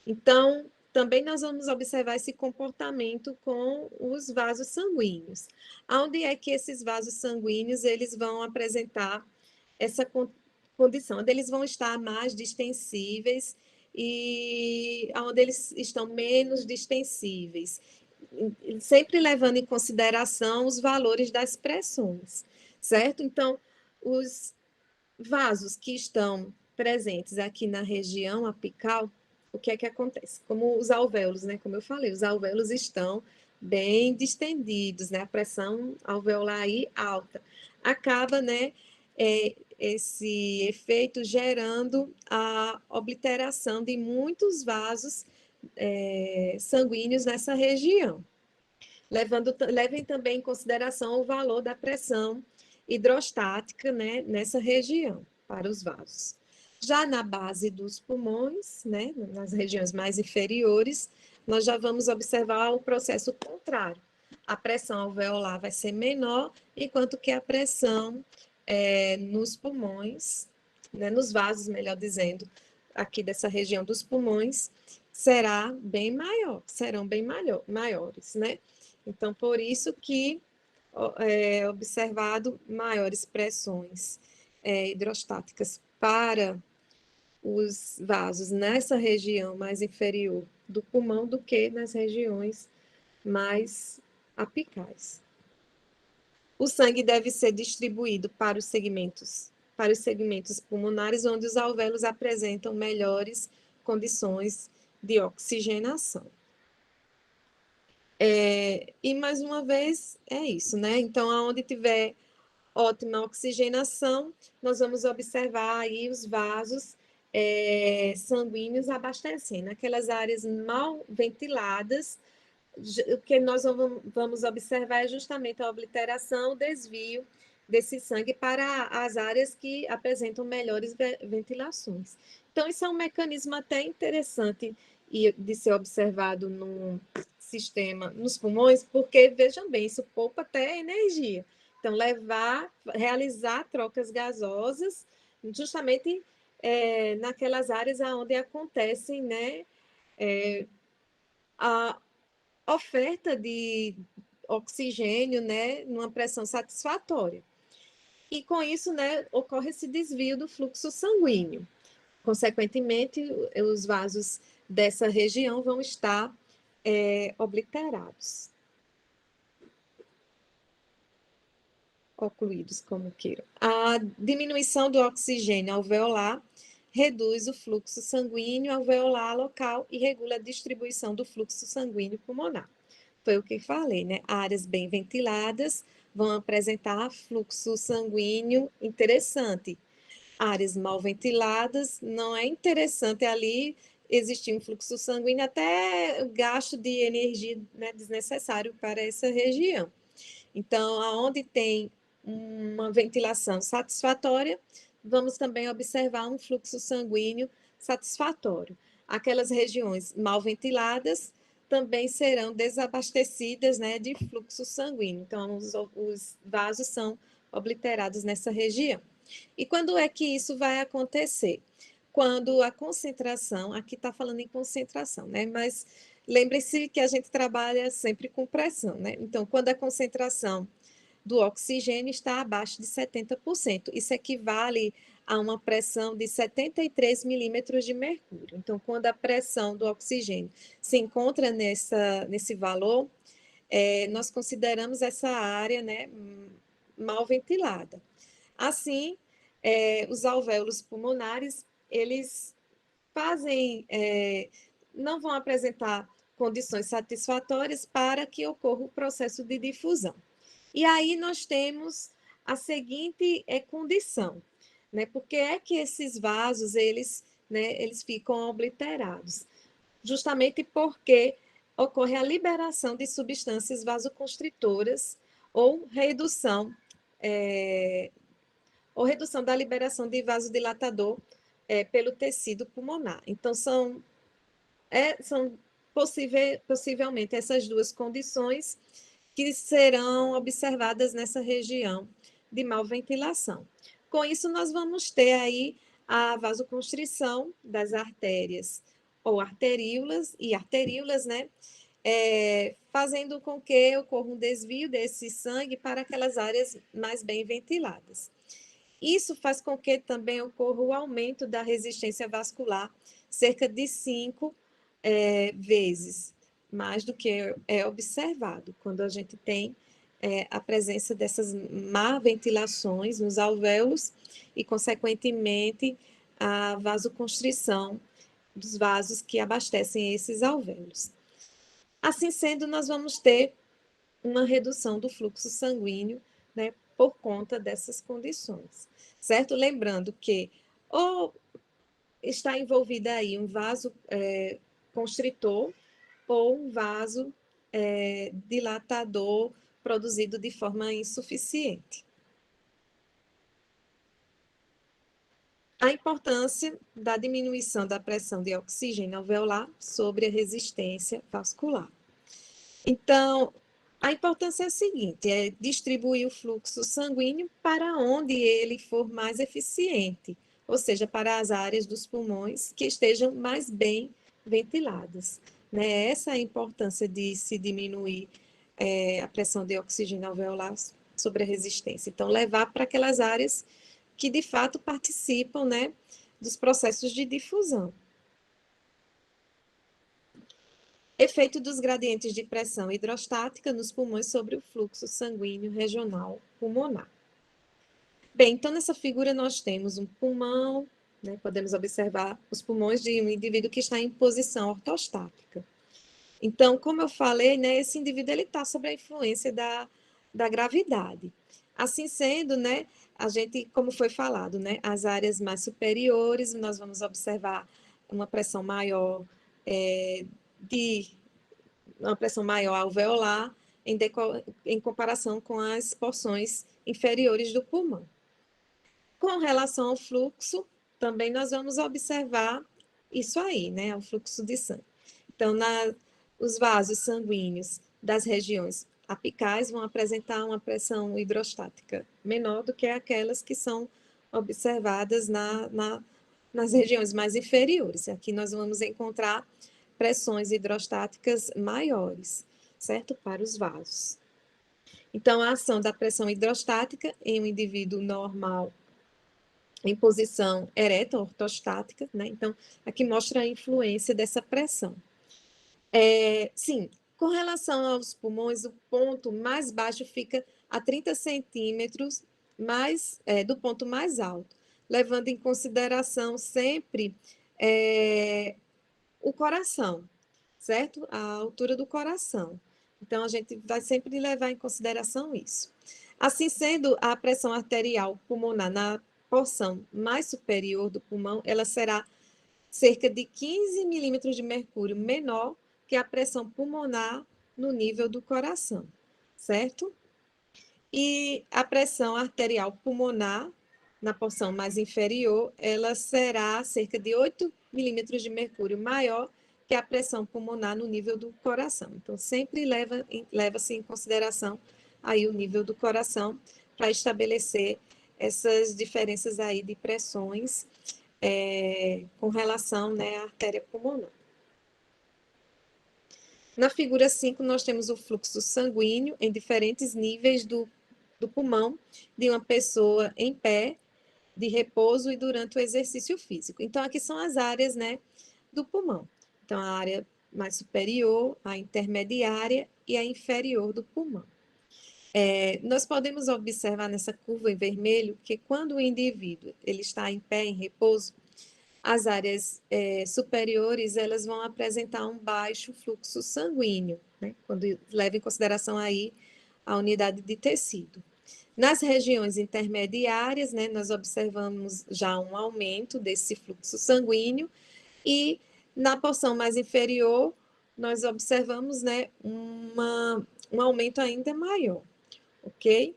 Então, também nós vamos observar esse comportamento com os vasos sanguíneos. Onde é que esses vasos sanguíneos eles vão apresentar essa condição? Onde eles vão estar mais distensíveis e onde eles estão menos distensíveis, sempre levando em consideração os valores das pressões, certo? Então, os vasos que estão presentes aqui na região apical, o que é que acontece? Como os alvéolos, né? Como eu falei, os alvéolos estão bem distendidos, né? A pressão alveolar aí alta. Acaba, né, esse efeito gerando a obliteração de muitos vasos sanguíneos nessa região. Levem também em consideração o valor da pressão hidrostática, né, nessa região, para os vasos. Já na base dos pulmões, né, nas regiões mais inferiores, nós já vamos observar o processo contrário. A pressão alveolar vai ser menor, enquanto que a pressão nos pulmões, né, nos vasos, melhor dizendo, aqui dessa região dos pulmões, serão bem maiores, né? Então, por isso que é observado maiores pressões hidrostáticas para os vasos nessa região mais inferior do pulmão do que nas regiões mais apicais. O sangue deve ser distribuído para os segmentos pulmonares, onde os alvéolos apresentam melhores condições de oxigenação. E mais uma vez é isso, né? Então, aonde tiver ótima oxigenação, nós vamos observar aí os vasos sanguíneos abastecendo. Aquelas áreas mal ventiladas, o que nós vamos observar é justamente a obliteração, o desvio desse sangue para as áreas que apresentam melhores ventilações. Então, isso é um mecanismo até interessante de ser observado no sistema, nos pulmões, porque, vejam bem, isso poupa até energia. Então, realizar trocas gasosas, justamente naquelas áreas onde acontecem, né, a oferta de oxigênio, né, numa pressão satisfatória. E com isso, né, ocorre esse desvio do fluxo sanguíneo. Consequentemente, os vasos dessa região vão estar obliterados. Ocluídos, como queiram. A diminuição do oxigênio alveolar reduz o fluxo sanguíneo alveolar local e regula a distribuição do fluxo sanguíneo pulmonar. Foi o que falei, né? Áreas bem ventiladas vão apresentar fluxo sanguíneo interessante. Áreas mal ventiladas, não é interessante ali existir um fluxo sanguíneo, até gasto de energia, né, desnecessário para essa região. Então, aonde tem uma ventilação satisfatória, vamos também observar um fluxo sanguíneo satisfatório. Aquelas regiões mal ventiladas também serão desabastecidas, né, de fluxo sanguíneo. Então, os vasos são obliterados nessa região. E quando é que isso vai acontecer? Quando a concentração, aqui está falando em concentração, né? Mas lembre-se que a gente trabalha sempre com pressão, né? Então, quando a concentração do oxigênio está abaixo de 70%, isso equivale a uma pressão de 73 milímetros de mercúrio. Então, quando a pressão do oxigênio se encontra nesse valor, nós consideramos essa área, né, mal ventilada. Assim, os alvéolos pulmonares, eles fazem, não vão apresentar condições satisfatórias para que ocorra o processo de difusão. E aí nós temos a seguinte condição, né? Por que é que esses vasos, eles ficam obliterados? Justamente porque ocorre a liberação de substâncias vasoconstritoras ou redução da liberação de vasodilatador pelo tecido pulmonar. Então, são possivelmente essas duas condições que serão observadas nessa região de malventilação. Com isso, nós vamos ter aí a vasoconstrição das artérias ou arteríolas e arteríolas, né? Fazendo com que ocorra um desvio desse sangue para aquelas áreas mais bem ventiladas. Isso faz com que também ocorra o aumento da resistência vascular, cerca de 5 vezes mais do que é observado quando a gente tem a presença dessas má ventilações nos alvéolos e, consequentemente, a vasoconstrição dos vasos que abastecem esses alvéolos. Assim sendo, nós vamos ter uma redução do fluxo sanguíneo, né, por conta dessas condições, certo? Lembrando que ou está envolvida aí um vaso constritor ou um vaso dilatador produzido de forma insuficiente. A importância da diminuição da pressão de oxigênio alveolar sobre a resistência vascular. Então, a importância é a seguinte, é distribuir o fluxo sanguíneo para onde ele for mais eficiente, ou seja, para as áreas dos pulmões que estejam mais bem ventiladas. Né? Essa é a importância de se diminuir a pressão de oxigênio alveolar sobre a resistência. Então, levar para aquelas áreas que, de fato, participam, né, dos processos de difusão. Efeito dos gradientes de pressão hidrostática nos pulmões sobre o fluxo sanguíneo regional pulmonar. Bem, então nessa figura nós temos um pulmão, né, podemos observar os pulmões de um indivíduo que está em posição ortostática. Então, como eu falei, né, esse indivíduo está sob a influência da gravidade. Assim sendo, né, a gente, como foi falado, né, as áreas mais superiores, nós vamos observar uma pressão maior uma pressão maior alveolar em comparação com as porções inferiores do pulmão. Com relação ao fluxo, também nós vamos observar isso aí, né, o fluxo de sangue. Então, os vasos sanguíneos das regiões apicais vão apresentar uma pressão hidrostática menor do que aquelas que são observadas nas regiões mais inferiores. Aqui nós vamos encontrar pressões hidrostáticas maiores, certo? Para os vasos. Então, a ação da pressão hidrostática em um indivíduo normal em posição ereta, ortostática, né? Então, aqui mostra a influência dessa pressão. Sim, com relação aos pulmões, o ponto mais baixo fica a 30 centímetros do ponto mais alto, levando em consideração sempre o coração, certo? A altura do coração. Então, a gente vai sempre levar em consideração isso. Assim sendo, a pressão arterial pulmonar na porção mais superior do pulmão, ela será cerca de 15 milímetros de mercúrio menor que a pressão pulmonar no nível do coração, certo? E a pressão arterial pulmonar, na porção mais inferior, ela será cerca de 8 milímetros de mercúrio maior que a pressão pulmonar no nível do coração. Então, sempre leva-se em consideração aí o nível do coração para estabelecer essas diferenças aí de pressões com relação, né, à artéria pulmonar. Na figura 5, nós temos o fluxo sanguíneo em diferentes níveis do pulmão de uma pessoa em pé, de repouso e durante o exercício físico. Então, aqui são as áreas, né, do pulmão. Então, a área mais superior, a intermediária e a inferior do pulmão. Nós podemos observar nessa curva em vermelho que quando o indivíduo ele está em pé, em repouso, as áreas superiores elas vão apresentar um baixo fluxo sanguíneo, né? Quando leva em consideração aí a unidade de tecido. Nas regiões intermediárias, né, nós observamos já um aumento desse fluxo sanguíneo e na porção mais inferior nós observamos, né, um aumento ainda maior, ok?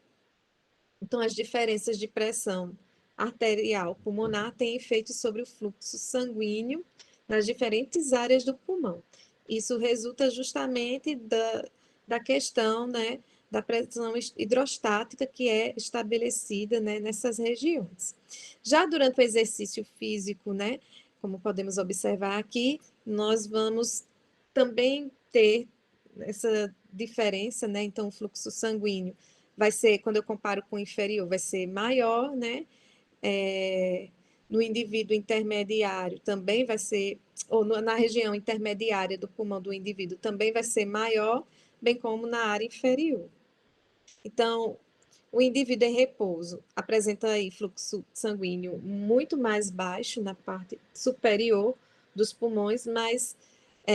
Então, as diferenças de pressão arterial pulmonar têm efeito sobre o fluxo sanguíneo nas diferentes áreas do pulmão. Isso resulta justamente da questão, né, da pressão hidrostática que é estabelecida, né, nessas regiões. Já durante o exercício físico, né, como podemos observar aqui, nós vamos também ter essa diferença, né, então o fluxo sanguíneo vai ser, quando eu comparo com o inferior, vai ser maior, né? No indivíduo intermediário também vai ser, ou na região intermediária do pulmão do indivíduo também vai ser maior, bem como na área inferior. Então, o indivíduo em repouso apresenta aí fluxo sanguíneo muito mais baixo na parte superior dos pulmões, mas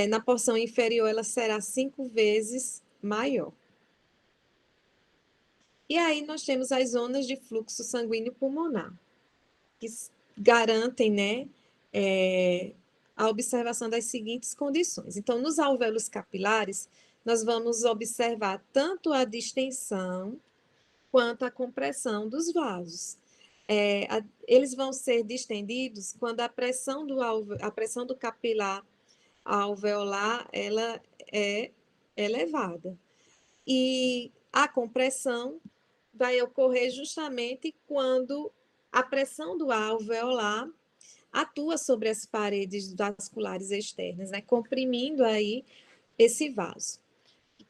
na porção inferior ela será 5 vezes maior. E aí nós temos as zonas de fluxo sanguíneo pulmonar, que garantem, né, a observação das seguintes condições. Então, nos alvéolos capilares, nós vamos observar tanto a distensão quanto a compressão dos vasos. Eles vão ser distendidos quando a pressão do capilar alveolar ela é elevada. E a compressão vai ocorrer justamente quando a pressão do alveolar atua sobre as paredes vasculares externas, né, comprimindo aí esse vaso.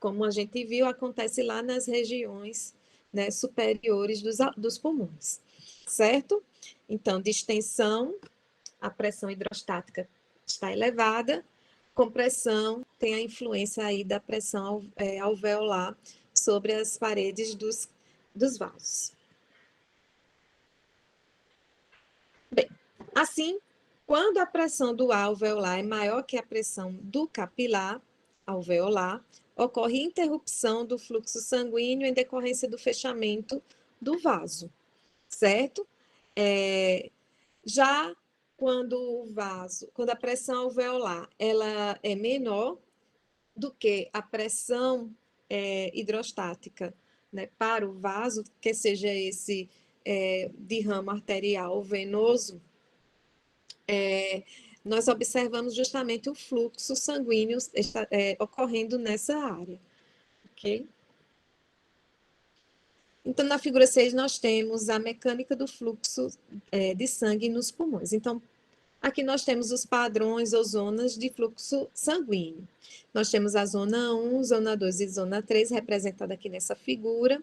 Como a gente viu, acontece lá nas regiões, né, superiores dos pulmões, certo? Então, distensão, a pressão hidrostática está elevada, compressão tem a influência aí da pressão alveolar sobre as paredes dos vasos. Bem, assim, quando a pressão do alveolar é maior que a pressão do capilar alveolar, ocorre interrupção do fluxo sanguíneo em decorrência do fechamento do vaso, certo? Já quando a pressão alveolar ela é menor do que a pressão hidrostática, né, para o vaso, que seja esse de ramo arterial venoso, nós observamos justamente o fluxo sanguíneo ocorrendo nessa área, ok? Então, na figura 6, nós temos a mecânica do fluxo de sangue nos pulmões. Então, aqui nós temos os padrões ou zonas de fluxo sanguíneo. Nós temos a zona 1, zona 2 e zona 3, representada aqui nessa figura,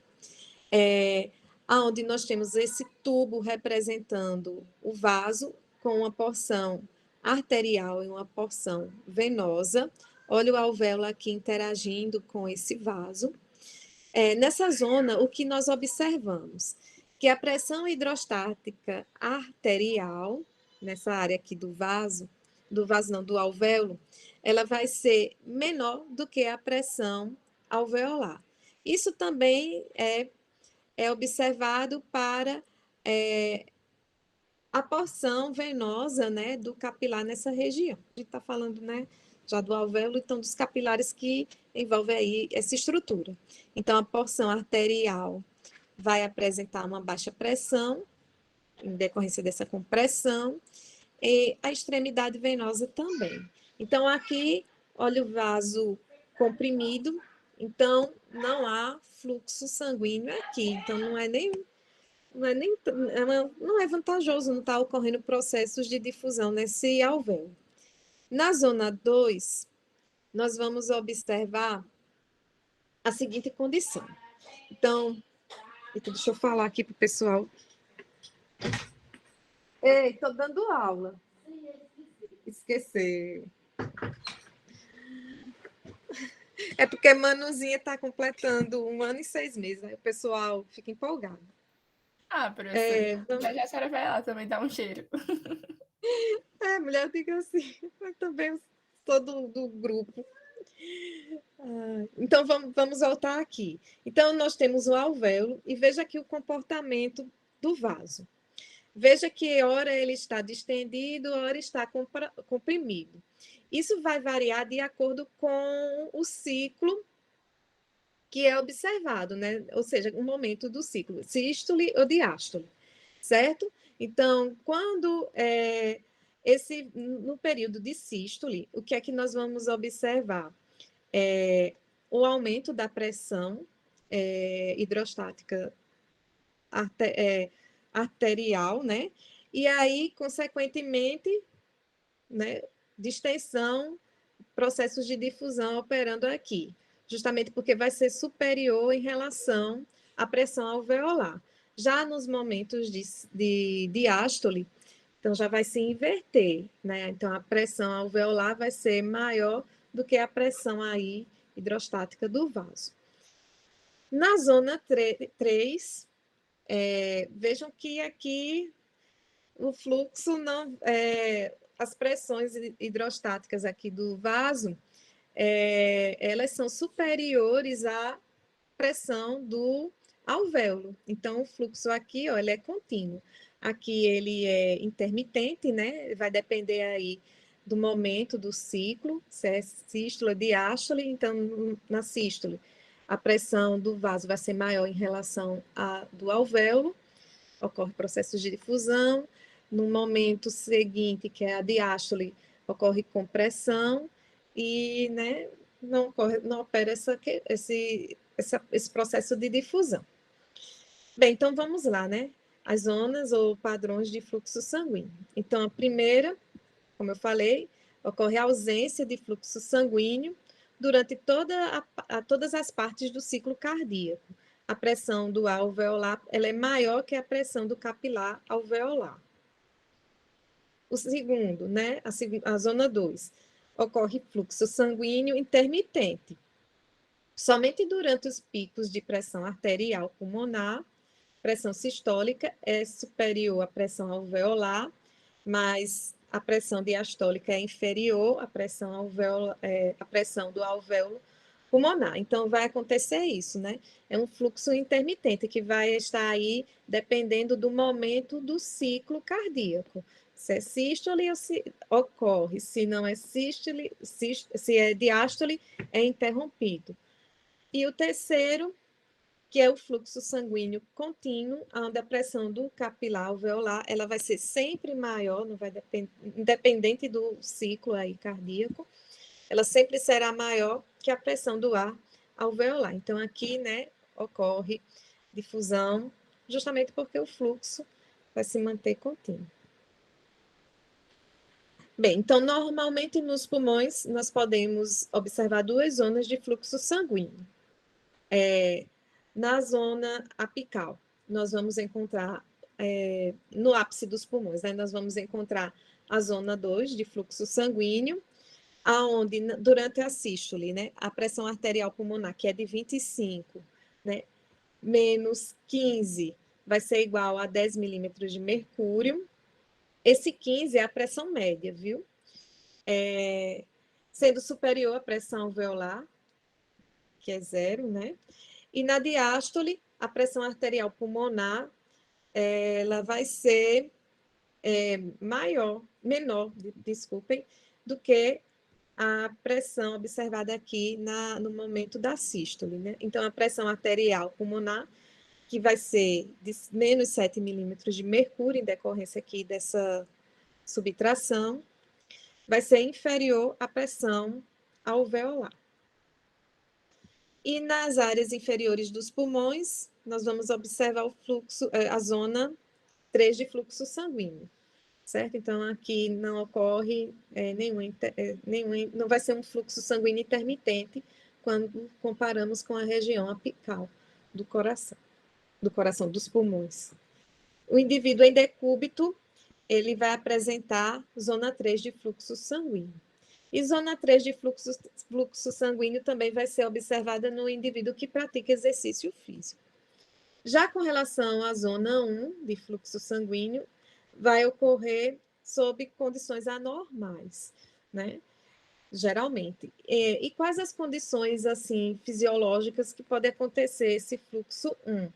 onde nós temos esse tubo representando o vaso com uma porção arterial e uma porção venosa. Olha o alvéolo aqui interagindo com esse vaso. Nessa zona, o que nós observamos? Que a pressão hidrostática arterial, nessa área aqui do alvéolo, ela vai ser menor do que a pressão alveolar. Isso também é observado para a porção venosa, né, do capilar nessa região. A gente está falando, né, já do alvéolo, então dos capilares que envolvem aí essa estrutura. Então, a porção arterial vai apresentar uma baixa pressão, em decorrência dessa compressão, e a extremidade venosa também. Então, aqui, olha o vaso comprimido, então não há fluxo sanguíneo aqui, então não é vantajoso não estar ocorrendo processos de difusão nesse alvéolo. Na zona 2, nós vamos observar a seguinte condição. Então, deixa eu falar aqui para o pessoal. Ei, estou dando aula. Esqueceu. É porque Manuzinha está completando 1 ano e 6 meses, aí o pessoal fica empolgado. Ah, professora, já já a senhora vai lá também dar um cheiro. Mulher fica assim, mas também sou do grupo. Então, vamos voltar aqui. Então, nós temos o alvéolo e veja aqui o comportamento do vaso. Veja que ora ele está distendido, ora está comprimido. Isso vai variar de acordo com o ciclo que é observado, né? Ou seja, o momento do ciclo, sístole ou diástole, certo? Então, no período de sístole, o que é que nós vamos observar? O aumento da pressão hidrostática arterial, né? E aí, consequentemente, né, distensão, processos de difusão operando aqui, justamente porque vai ser superior em relação à pressão alveolar. Já nos momentos de diástole, então já vai se inverter, né? Então a pressão alveolar vai ser maior do que a pressão aí hidrostática do vaso. Na zona 3, vejam que aqui o fluxo não. As pressões hidrostáticas aqui do vaso, elas são superiores à pressão do alvéolo. Então, o fluxo aqui, ó, ele é contínuo. Aqui ele é intermitente, né? Vai depender aí do momento do ciclo, se é sístole ou diástole. Então, na sístole, a pressão do vaso vai ser maior em relação à do alvéolo, ocorre processos de difusão. No momento seguinte, que é a diástole, ocorre compressão e, né, não opera esse processo de difusão. Bem, então vamos lá, né? As zonas ou padrões de fluxo sanguíneo. Então, a primeira, como eu falei, ocorre a ausência de fluxo sanguíneo durante todas as partes do ciclo cardíaco. A pressão do alveolar ela é maior que a pressão do capilar alveolar. O segundo, né, a zona 2, ocorre fluxo sanguíneo intermitente. Somente durante os picos de pressão arterial pulmonar, pressão sistólica é superior à pressão alveolar, mas a pressão diastólica é inferior à pressão do alvéolo pulmonar. Então, vai acontecer isso, né? É um fluxo intermitente que vai estar aí dependendo do momento do ciclo cardíaco. Se é sístole, ocorre. Se não é sístole, se é diástole, é interrompido. E o terceiro, que é o fluxo sanguíneo contínuo, onde a pressão do capilar alveolar ela vai ser sempre maior, não vai independente do ciclo aí cardíaco, ela sempre será maior que a pressão do ar alveolar. Então, aqui, né, ocorre difusão, justamente porque o fluxo vai se manter contínuo. Bem, então, normalmente nos pulmões, nós podemos observar 2 zonas de fluxo sanguíneo. Na zona apical, nós vamos encontrar, no ápice dos pulmões, né, nós vamos encontrar a zona 2 de fluxo sanguíneo, aonde durante a sístole, né, a pressão arterial pulmonar, que é de 25, né, menos 15, vai ser igual a 10 milímetros de mercúrio. Esse 15 é a pressão média, viu? Sendo superior à pressão alveolar, que é 0, né? E na diástole, a pressão arterial pulmonar, ela vai ser menor, do que a pressão observada aqui no momento da sístole, né? Então, a pressão arterial pulmonar, que vai ser de menos 7 milímetros de mercúrio, em decorrência aqui dessa subtração, vai ser inferior à pressão alveolar. E nas áreas inferiores dos pulmões, nós vamos observar o fluxo, a zona 3 de fluxo sanguíneo, certo? Então, aqui não ocorre não vai ser um fluxo sanguíneo intermitente quando comparamos com a região apical do coração dos pulmões. O indivíduo em decúbito, ele vai apresentar zona 3 de fluxo sanguíneo. E zona 3 de fluxo sanguíneo também vai ser observada no indivíduo que pratica exercício físico. Já com relação à zona 1 de fluxo sanguíneo, vai ocorrer sob condições anormais, né? Geralmente. E quais as condições, assim, fisiológicas que pode acontecer esse fluxo 1?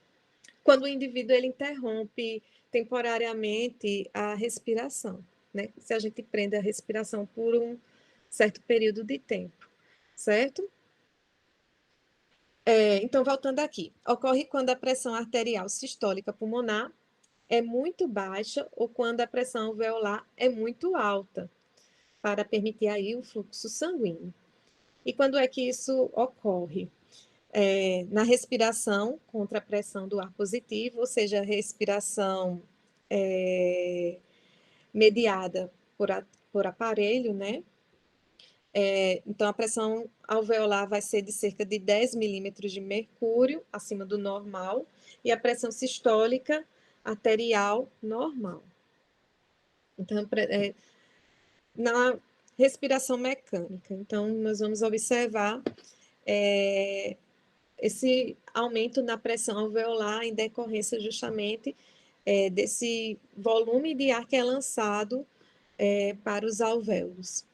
Quando o indivíduo ele interrompe temporariamente a respiração, né? Se a gente prende a respiração por um certo período de tempo, certo? Então, voltando aqui, ocorre quando a pressão arterial sistólica pulmonar é muito baixa ou quando a pressão alveolar é muito alta, para permitir aí o fluxo sanguíneo. E quando é que isso ocorre? Na respiração contra a pressão do ar positivo, ou seja, a respiração mediada por aparelho, né? Então, a pressão alveolar vai ser de cerca de 10 milímetros de mercúrio, acima do normal, e a pressão sistólica arterial normal. Então, na respiração mecânica. Então, nós vamos observar esse aumento na pressão alveolar em decorrência justamente desse volume de ar que é lançado para os alvéolos,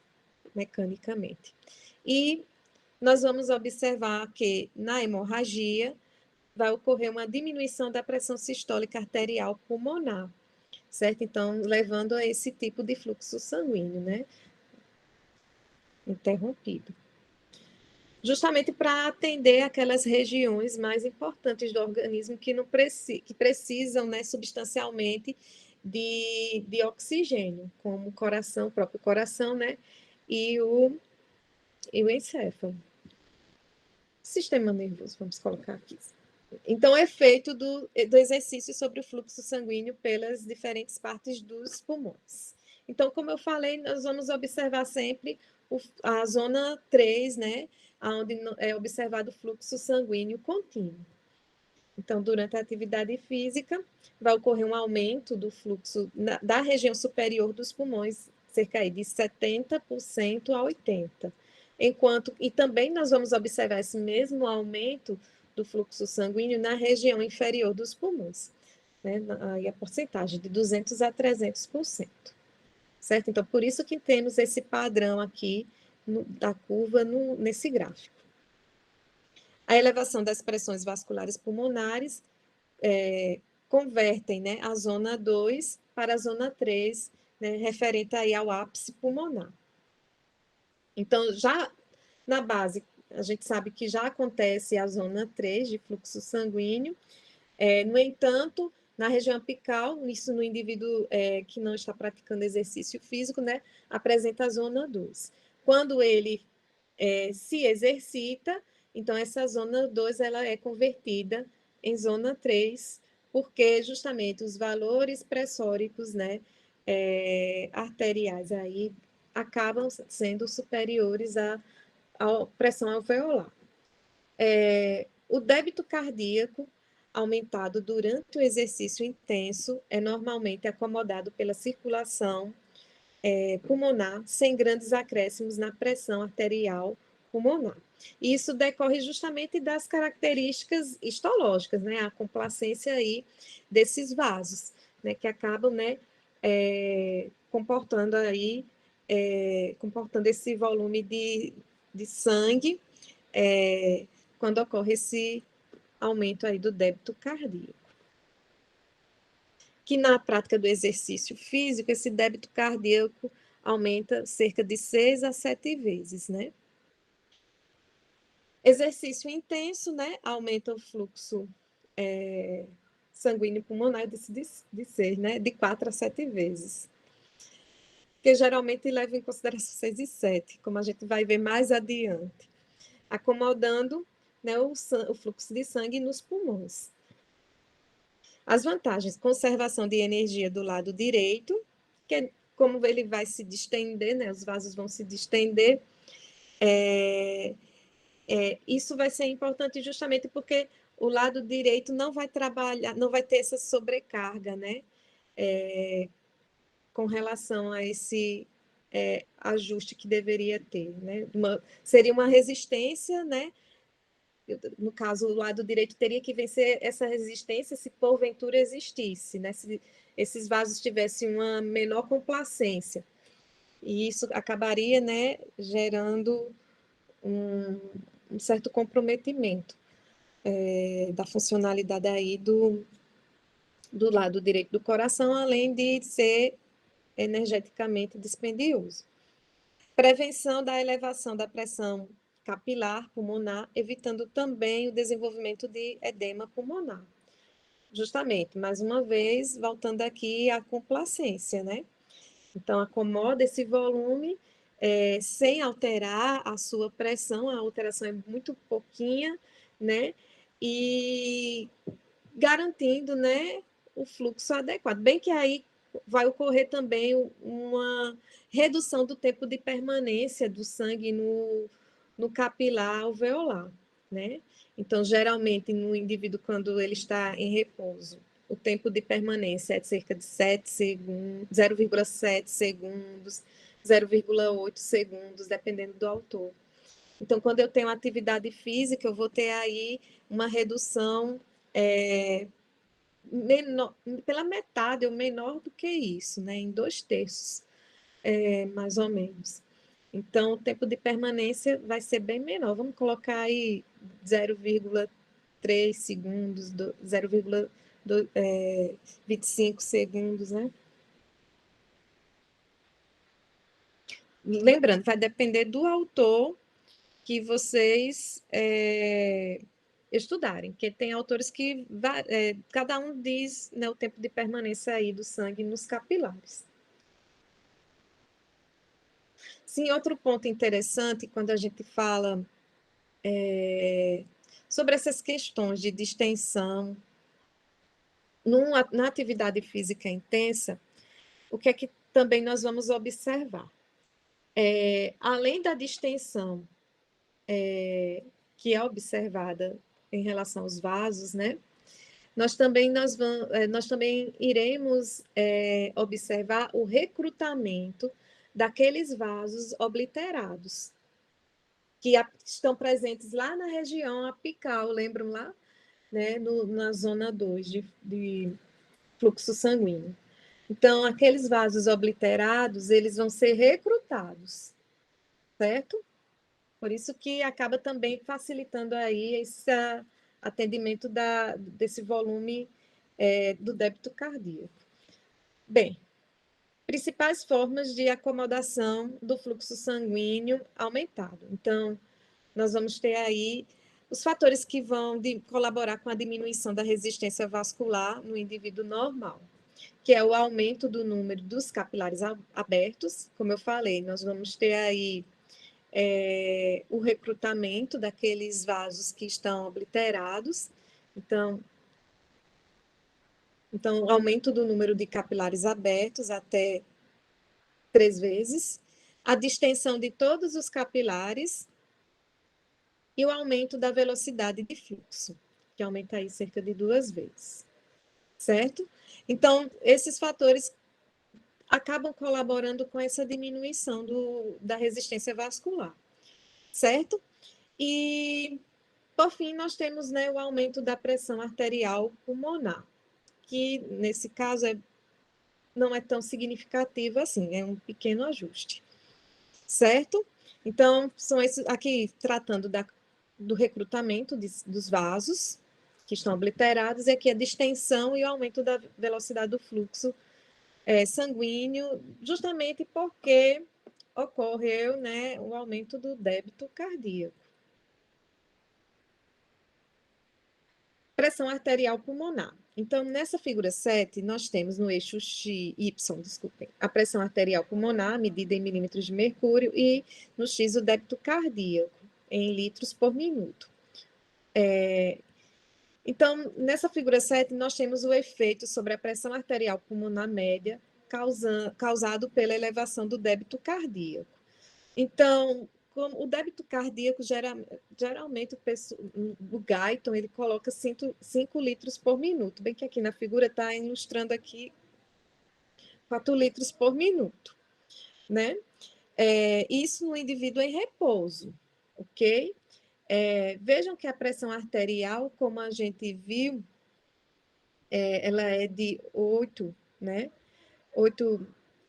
mecanicamente. E nós vamos observar que na hemorragia vai ocorrer uma diminuição da pressão sistólica arterial pulmonar, certo? Então, levando a esse tipo de fluxo sanguíneo, né? Interrompido. Justamente para atender aquelas regiões mais importantes do organismo que precisam, né, substancialmente de oxigênio, como o coração, o próprio coração, né, e o encéfalo. Sistema nervoso, vamos colocar aqui. Então, efeito do exercício sobre o fluxo sanguíneo pelas diferentes partes dos pulmões. Então, como eu falei, nós vamos observar sempre a zona 3, né, onde é observado o fluxo sanguíneo contínuo. Então, durante a atividade física, vai ocorrer um aumento do fluxo da região superior dos pulmões, cerca de 70% a 80%. E também nós vamos observar esse mesmo aumento do fluxo sanguíneo na região inferior dos pulmões, né? Aí a porcentagem de 200% a 300%. Certo? Então, por isso que temos esse padrão aqui da curva nesse gráfico. A elevação das pressões vasculares pulmonares convertem, né, a zona 2 para a zona 3, né, referente aí ao ápice pulmonar. Então, já na base, a gente sabe que já acontece a zona 3 de fluxo sanguíneo. No entanto, na região apical, isso no indivíduo que não está praticando exercício físico, né, apresenta a zona 2. Quando ele se exercita, então essa zona 2 ela é convertida em zona 3, porque justamente os valores pressóricos, né, arteriais aí acabam sendo superiores à pressão alveolar. O débito cardíaco aumentado durante o exercício intenso é normalmente acomodado pela circulação pulmonar, sem grandes acréscimos na pressão arterial pulmonar. E isso decorre justamente das características histológicas, né? A complacência aí desses vasos, né? Que acabam, né? Comportando esse volume de sangue quando ocorre esse aumento aí do débito cardíaco. que na prática do exercício físico, esse débito cardíaco aumenta cerca de 6 a 7 vezes, né? Exercício intenso, né? Aumenta o fluxo sanguíneo pulmonar, de ser, né? De 4 a 7 vezes. Que geralmente leva em consideração 6 e 7, como a gente vai ver mais adiante, acomodando, né, o fluxo de sangue nos pulmões. As vantagens: conservação de energia do lado direito, que como ele vai se distender, né, os vasos vão se distender, isso vai ser importante justamente porque o lado direito não vai trabalhar, não vai ter essa sobrecarga, né, com relação a esse ajuste que deveria ter, né? Seria uma resistência, né? No caso, o lado direito teria que vencer essa resistência se porventura existisse, né? Se esses vasos tivessem uma menor complacência. E isso acabaria, né, gerando um certo comprometimento da funcionalidade aí do lado direito do coração, além de ser energeticamente dispendioso. Prevenção da elevação da pressão capilar pulmonar, evitando também o desenvolvimento de edema pulmonar. Justamente, mais uma vez, voltando aqui à complacência, né? Então, acomoda esse volume sem alterar a sua pressão, a alteração é muito pouquinha, né? E garantindo, né, o fluxo adequado. Bem que aí vai ocorrer também uma redução do tempo de permanência do sangue no capilar alveolar, né? Então, geralmente, no indivíduo, quando ele está em repouso, o tempo de permanência é de cerca de 7 segundos, 0,7 segundos, 0,8 segundos, dependendo do autor. Então, quando eu tenho atividade física, eu vou ter aí uma redução menor, pela metade ou menor do que isso, né? Em 2/3, mais ou menos. Então, o tempo de permanência vai ser bem menor. Vamos colocar aí 0,3 segundos, 0,25 segundos, né? Lembrando, vai depender do autor que vocês estudarem, porque tem autores que cada um diz, né, o tempo de permanência aí do sangue nos capilares. Sim, outro ponto interessante quando a gente fala sobre essas questões de distensão na atividade física intensa, o que é que também nós vamos observar? Além da distensão que é observada em relação aos vasos, né? Nós também iremos observar o recrutamento daqueles vasos obliterados, que estão presentes lá na região apical, lembram lá? Né? Na zona 2 de fluxo sanguíneo. Então, aqueles vasos obliterados, eles vão ser recrutados, certo? Por isso que acaba também facilitando aí esse atendimento desse volume do débito cardíaco. Bem, principais formas de acomodação do fluxo sanguíneo aumentado. Então, nós vamos ter aí os fatores que vão colaborar com a diminuição da resistência vascular no indivíduo normal, que é o aumento do número dos capilares abertos. Como eu falei, nós vamos ter aí o recrutamento daqueles vasos que estão obliterados. Então, aumento do número de capilares abertos até 3 vezes, a distensão de todos os capilares e o aumento da velocidade de fluxo, que aumenta aí cerca de 2 vezes, certo? Então, esses fatores acabam colaborando com essa diminuição da resistência vascular, certo? E, por fim, nós temos, né, o aumento da pressão arterial pulmonar, que, nesse caso, não é tão significativo assim, é um pequeno ajuste, certo? Então, são esses aqui tratando do recrutamento dos vasos, que estão obliterados, e aqui a distensão e o aumento da velocidade do fluxo sanguíneo, justamente porque ocorreu, né, o aumento do débito cardíaco. Pressão arterial pulmonar. Então, nessa figura 7, nós temos no eixo Y, desculpem, a pressão arterial pulmonar, medida em milímetros de mercúrio, e no X o débito cardíaco, em litros por minuto. Então, nessa figura 7, nós temos o efeito sobre a pressão arterial pulmonar média causado pela elevação do débito cardíaco. Então, como o débito cardíaco, geralmente, o Guyton, ele coloca 5 litros por minuto, bem que aqui na figura está ilustrando aqui 4 litros por minuto, né? Isso no indivíduo em repouso, ok? Vejam que a pressão arterial, como a gente viu, ela é de 8, né? 8,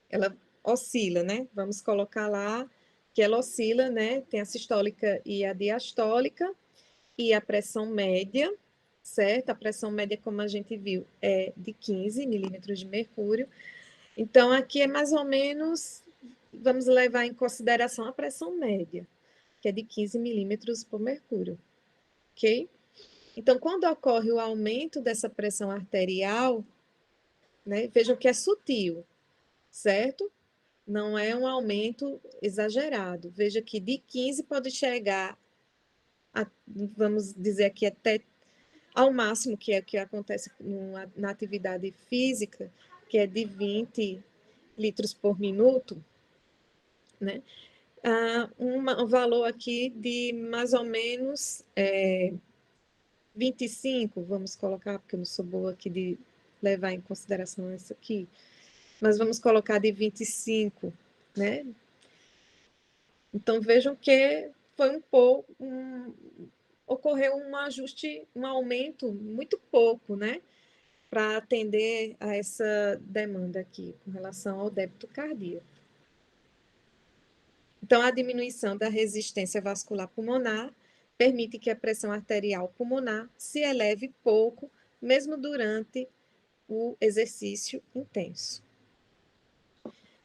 ela oscila, né? Vamos colocar lá que ela oscila, né? Tem a sistólica e a diastólica, e a pressão média, certo? A pressão média, como a gente viu, é de 15 milímetros de mercúrio. Então, aqui é mais ou menos, vamos levar em consideração a pressão média, que é de 15 milímetros por mercúrio, ok? Então, quando ocorre o aumento dessa pressão arterial, né? Vejam que é sutil, certo? Não é um aumento exagerado. Veja que de 15 pode chegar, vamos dizer aqui, até ao máximo, que é o que acontece na atividade física, que é de 20 litros por minuto, né? Um valor aqui de mais ou menos 25, vamos colocar, porque eu não sou boa aqui de levar em consideração isso aqui, mas vamos colocar de 25, né? Então, vejam que foi ocorreu um ajuste, um aumento muito pouco, né? Para atender a essa demanda aqui, com relação ao débito cardíaco. Então, a diminuição da resistência vascular pulmonar permite que a pressão arterial pulmonar se eleve pouco, mesmo durante o exercício intenso.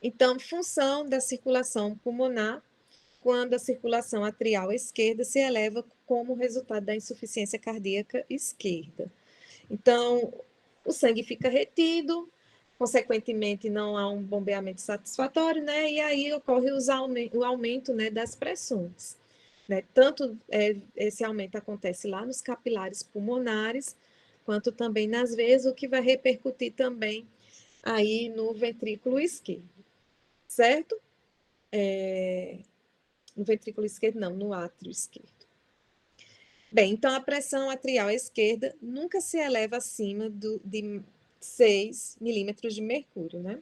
Então, função da circulação pulmonar quando a circulação atrial esquerda se eleva como resultado da insuficiência cardíaca esquerda. Então, o sangue fica retido, consequentemente, não há um bombeamento satisfatório, né? E aí ocorre o aumento, né, das pressões. Né? Tanto esse aumento acontece lá nos capilares pulmonares, quanto também nas veias, o que vai repercutir também aí no ventrículo esquerdo, certo? No ventrículo esquerdo, não, no átrio esquerdo. Bem, então a pressão atrial esquerda nunca se eleva acima de 6 milímetros de mercúrio, né?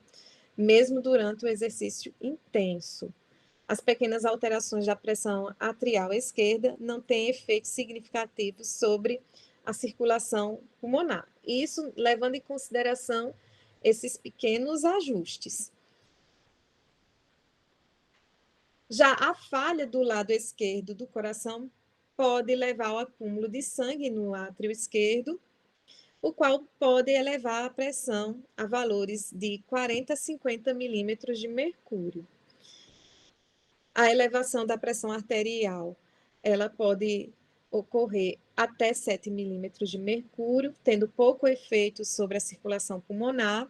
Mesmo durante o exercício intenso. As pequenas alterações da pressão atrial esquerda não têm efeitos significativos sobre a circulação pulmonar. Isso levando em consideração esses pequenos ajustes. Já a falha do lado esquerdo do coração pode levar ao acúmulo de sangue no átrio esquerdo, o qual pode elevar a pressão a valores de 40 a 50 milímetros de mercúrio. A elevação da pressão arterial, ela pode ocorrer até 7 milímetros de mercúrio, tendo pouco efeito sobre a circulação pulmonar,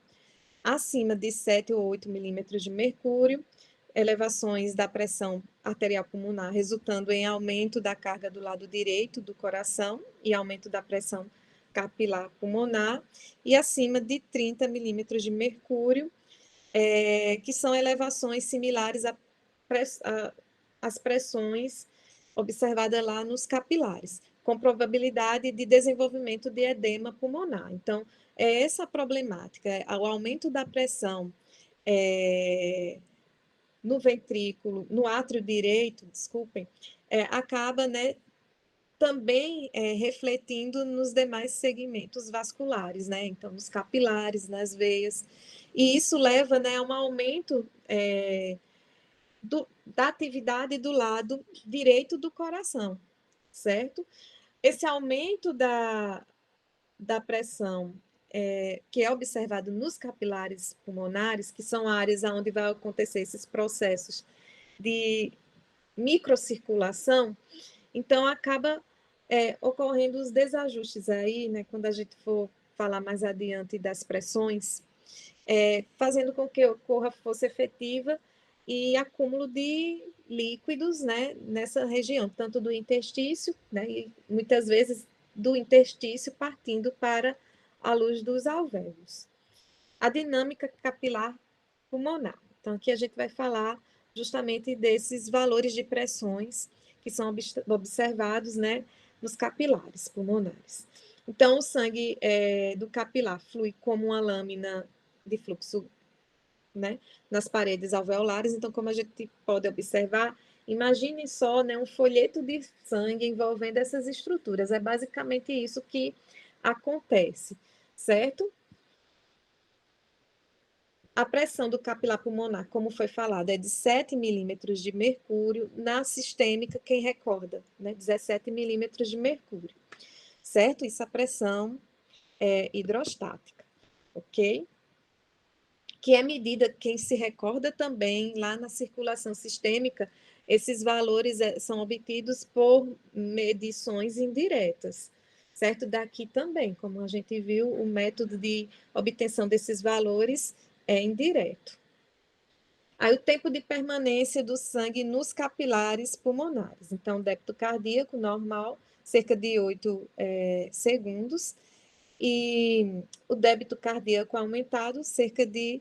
acima de 7 ou 8 milímetros de mercúrio, elevações da pressão arterial pulmonar, resultando em aumento da carga do lado direito do coração e aumento da pressão capilar pulmonar, e acima de 30 milímetros de mercúrio, que são elevações similares às pressões observadas lá nos capilares, com probabilidade de desenvolvimento de edema pulmonar. Então, é essa a problemática, o aumento da pressão no ventrículo, no átrio direito, desculpem, acaba, né, também refletindo nos demais segmentos vasculares, né? Então, nos capilares, nas veias. E isso leva, né, a um aumento da atividade do lado direito do coração, certo? Esse aumento da pressão que é observado nos capilares pulmonares, que são áreas onde vai acontecer esses processos de microcirculação, então acaba ocorrendo os desajustes aí, né, quando a gente for falar mais adiante das pressões, fazendo com que ocorra força efetiva e acúmulo de líquidos, né, nessa região, tanto do interstício, né, e muitas vezes do interstício partindo para a luz dos alvéolos. A dinâmica capilar pulmonar. Então, aqui a gente vai falar justamente desses valores de pressões que são observados, né, nos capilares pulmonares. Então, o sangue do capilar flui como uma lâmina de fluxo, né, nas paredes alveolares. Então, como a gente pode observar, imaginem só, né, um folheto de sangue envolvendo essas estruturas. É basicamente isso que acontece, certo? A pressão do capilar pulmonar, como foi falado, é de 7 milímetros de mercúrio. Na sistêmica, quem recorda, né? 17 milímetros de mercúrio, certo? Isso a pressão hidrostática, ok? Que é medida, quem se recorda também, lá na circulação sistêmica, esses valores são obtidos por medições indiretas, certo? Daqui também, como a gente viu, o método de obtenção desses valores é indireto. Aí o tempo de permanência do sangue nos capilares pulmonares. Então, débito cardíaco normal, cerca de 8 segundos, e o débito cardíaco aumentado, cerca de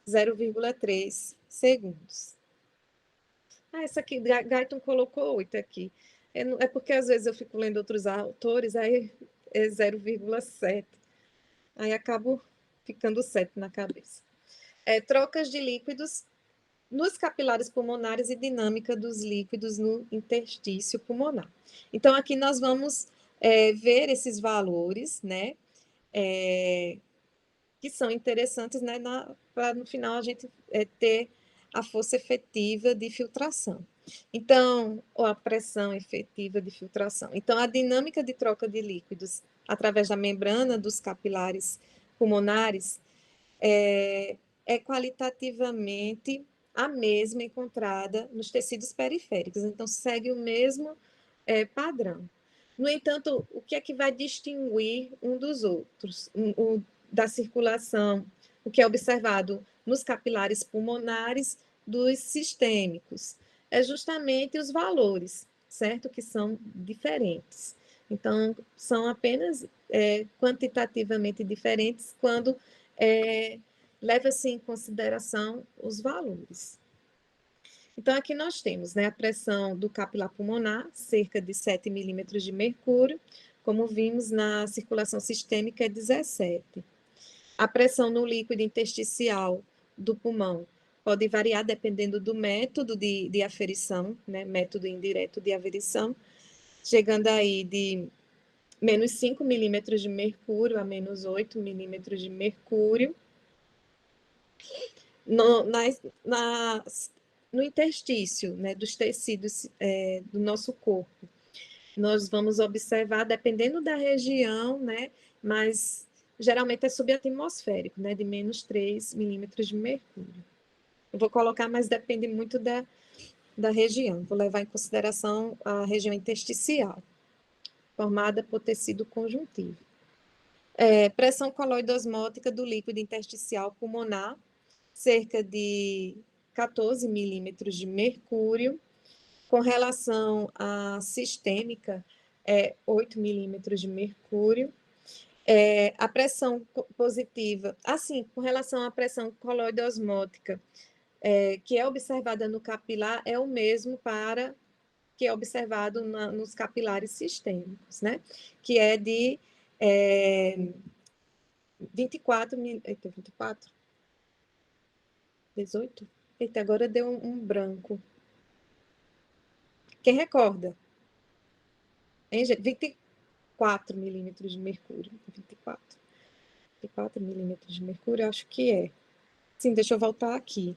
0,3 segundos. Essa aqui, Guyton colocou 8 aqui. É porque às vezes eu fico lendo outros autores, aí é 0,7. Aí acabo ficando 7 na cabeça. Trocas de líquidos nos capilares pulmonares e dinâmica dos líquidos no interstício pulmonar. Então, aqui nós vamos ver esses valores, né, que são interessantes, né, para no final a gente ter a força efetiva de filtração. Então, ou a pressão efetiva de filtração. Então, a dinâmica de troca de líquidos através da membrana dos capilares pulmonares é qualitativamente a mesma encontrada nos tecidos periféricos, então segue o mesmo padrão. No entanto, o que é que vai distinguir um dos outros, da circulação, o que é observado nos capilares pulmonares dos sistêmicos? É justamente os valores, certo? Que são diferentes. Então, são apenas quantitativamente diferentes quando leva-se em consideração os valores. Então, aqui nós temos, né, a pressão do capilar pulmonar, cerca de 7 milímetros de mercúrio, como vimos na circulação sistêmica, é 17. A pressão no líquido intersticial do pulmão pode variar dependendo do método de aferição, né, método indireto de aferição, chegando aí de menos 5 milímetros de mercúrio a menos 8 milímetros de mercúrio. No interstício, né, dos tecidos do nosso corpo, nós vamos observar, dependendo da região, né, mas geralmente é subatmosférico, né, de menos 3 milímetros de mercúrio. Eu vou colocar, mas depende muito da região. Vou levar em consideração a região intersticial, formada por tecido conjuntivo. Pressão coloidosmótica do líquido intersticial pulmonar, cerca de 14 milímetros de mercúrio. Com relação à sistêmica, 8 milímetros de mercúrio. A pressão positiva, assim, com relação à pressão coloidosmótica, que é observada no capilar, é o mesmo para que é observado nos capilares sistêmicos, né? Que é de 24 mil. Eita, 24? 18? Eita, agora deu um branco. Quem recorda? Hein, gente? 24 milímetros de mercúrio. 24 milímetros de mercúrio, acho que é. Sim, deixa eu voltar aqui.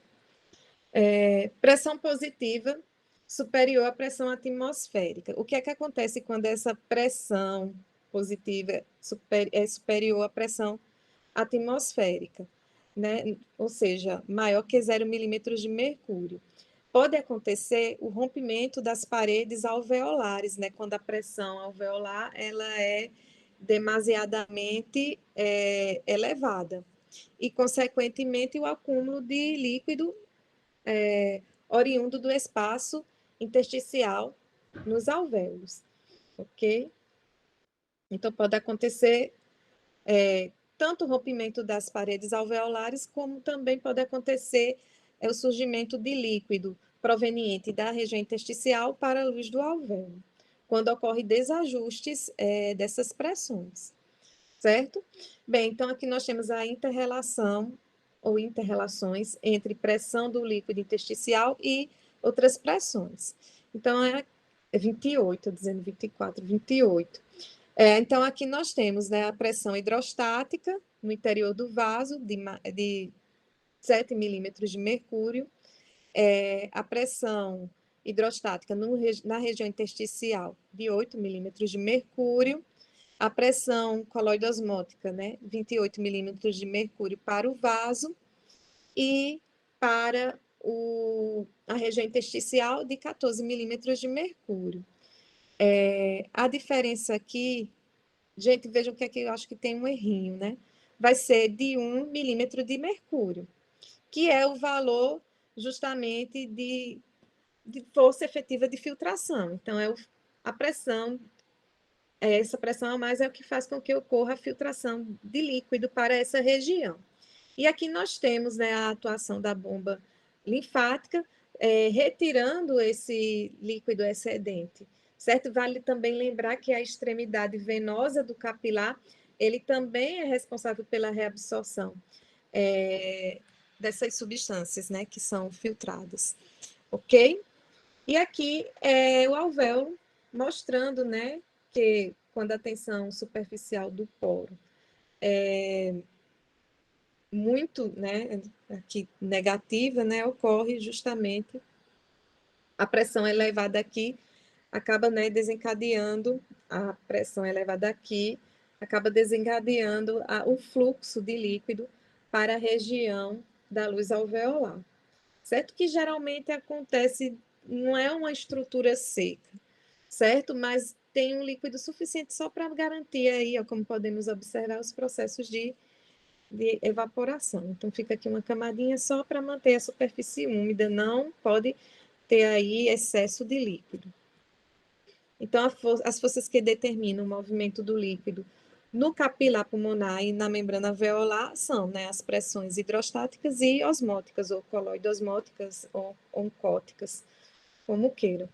Pressão positiva superior à pressão atmosférica. O que é que acontece quando essa pressão positiva é superior à pressão atmosférica, né? Ou seja, maior que 0 milímetros de mercúrio. Pode acontecer o rompimento das paredes alveolares, né? Quando a pressão alveolar ela é demasiadamente elevada. E, consequentemente, o acúmulo de líquido oriundo do espaço intersticial nos alvéolos, ok? Então, pode acontecer tanto o rompimento das paredes alveolares, como também pode acontecer o surgimento de líquido proveniente da região intersticial para a luz do alvéolo, quando ocorre desajustes dessas pressões, certo? Bem, então aqui nós temos a interrelação ou interrelações entre pressão do líquido intersticial e outras pressões. Então, é 28, dizendo 24, 28. Então, aqui nós temos, né, a pressão hidrostática no interior do vaso, de 7 milímetros de mercúrio, a pressão hidrostática na região intersticial, de 8 milímetros de mercúrio, a pressão coloidosmótica, né, 28 milímetros de mercúrio para o vaso, e para a região intersticial, de 14 milímetros de mercúrio. A diferença aqui, gente, vejam que aqui eu acho que tem um errinho, né? Vai ser de 1 milímetro de mercúrio, que é o valor justamente de força efetiva de filtração. Então, a pressão, essa pressão a mais é o que faz com que ocorra a filtração de líquido para essa região. E aqui nós temos, né, a atuação da bomba linfática, retirando esse líquido excedente, certo? Vale também lembrar que a extremidade venosa do capilar, ele também é responsável pela reabsorção dessas substâncias, né, que são filtradas, ok? E aqui é o alvéolo, mostrando, né, que quando a tensão superficial do poro muito, né, aqui negativa, né, ocorre justamente a pressão elevada aqui, acaba, né, desencadeando a pressão elevada aqui, acaba desencadeando o fluxo de líquido para a região da luz alveolar, certo? Que geralmente acontece, não é uma estrutura seca, certo? Mas tem um líquido suficiente só para garantir aí, ó, como podemos observar, os processos de evaporação. Então, fica aqui uma camadinha só para manter a superfície úmida, não pode ter aí excesso de líquido. Então, as forças que determinam o movimento do líquido no capilar pulmonar e na membrana alveolar são, né, as pressões hidrostáticas e osmóticas, ou coloidosmóticas, ou oncóticas, como queiram.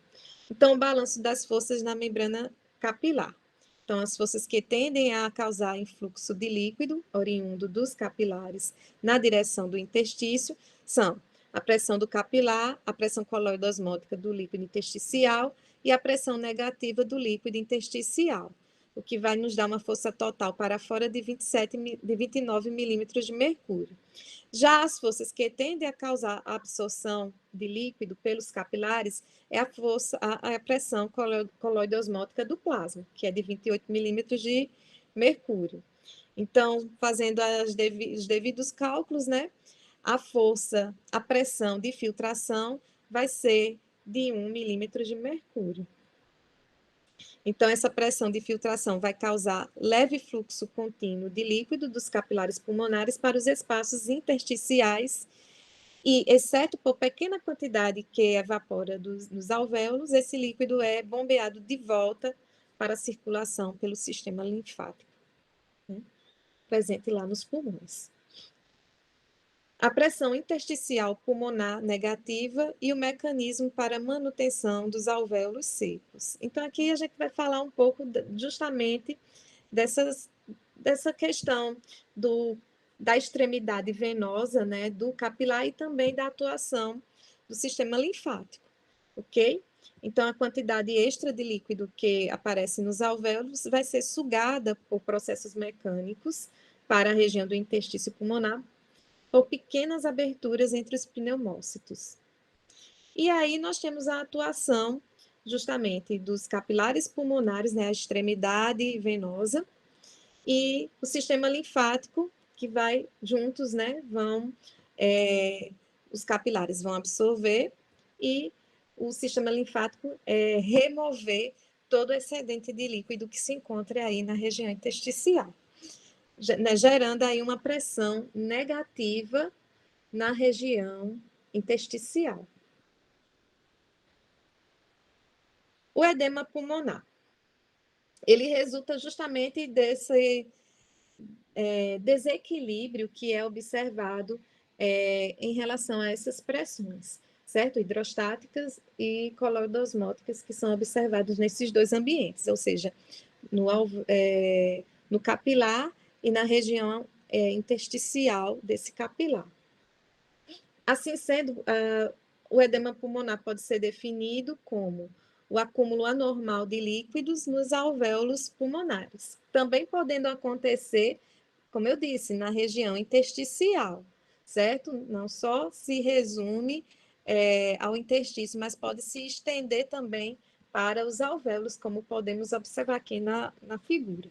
Então, o balanço das forças na membrana capilar. Então, as forças que tendem a causar influxo de líquido, oriundo dos capilares, na direção do interstício, são a pressão do capilar, a pressão coloidosmótica do líquido intersticial e a pressão negativa do líquido intersticial, o que vai nos dar uma força total para fora de 29 milímetros de mercúrio. Já as forças que tendem a causar a absorção de líquido pelos capilares é a pressão coloidosmótica do plasma, que é de 28 milímetros de mercúrio. Então, fazendo os devidos cálculos, né, a pressão de filtração vai ser de 1 milímetro de mercúrio. Então, essa pressão de filtração vai causar leve fluxo contínuo de líquido dos capilares pulmonares para os espaços intersticiais e, exceto por pequena quantidade que evapora nos alvéolos, esse líquido é bombeado de volta para a circulação pelo sistema linfático, né, presente lá nos pulmões. A pressão intersticial pulmonar negativa e o mecanismo para manutenção dos alvéolos secos. Então, aqui a gente vai falar um pouco justamente dessa questão da extremidade venosa, né, do capilar e também da atuação do sistema linfático, ok? Então, a quantidade extra de líquido que aparece nos alvéolos vai ser sugada por processos mecânicos para a região do interstício pulmonar, ou pequenas aberturas entre os pneumócitos. E aí nós temos a atuação justamente dos capilares pulmonares, né, a extremidade venosa, e o sistema linfático, que vai juntos, né, os capilares vão absorver e o sistema linfático remover todo o excedente de líquido que se encontra aí na região intersticial, né, gerando aí uma pressão negativa na região intersticial. O edema pulmonar, ele resulta justamente desse desequilíbrio que é observado em relação a essas pressões, certo? Hidrostáticas e coloidosmóticas, que são observados nesses dois ambientes, ou seja, no capilar e na região intersticial desse capilar. Assim sendo, o edema pulmonar pode ser definido como o acúmulo anormal de líquidos nos alvéolos pulmonares, também podendo acontecer, como eu disse, na região intersticial, certo? Não só se resume ao interstício, mas pode se estender também para os alvéolos, como podemos observar aqui na figura.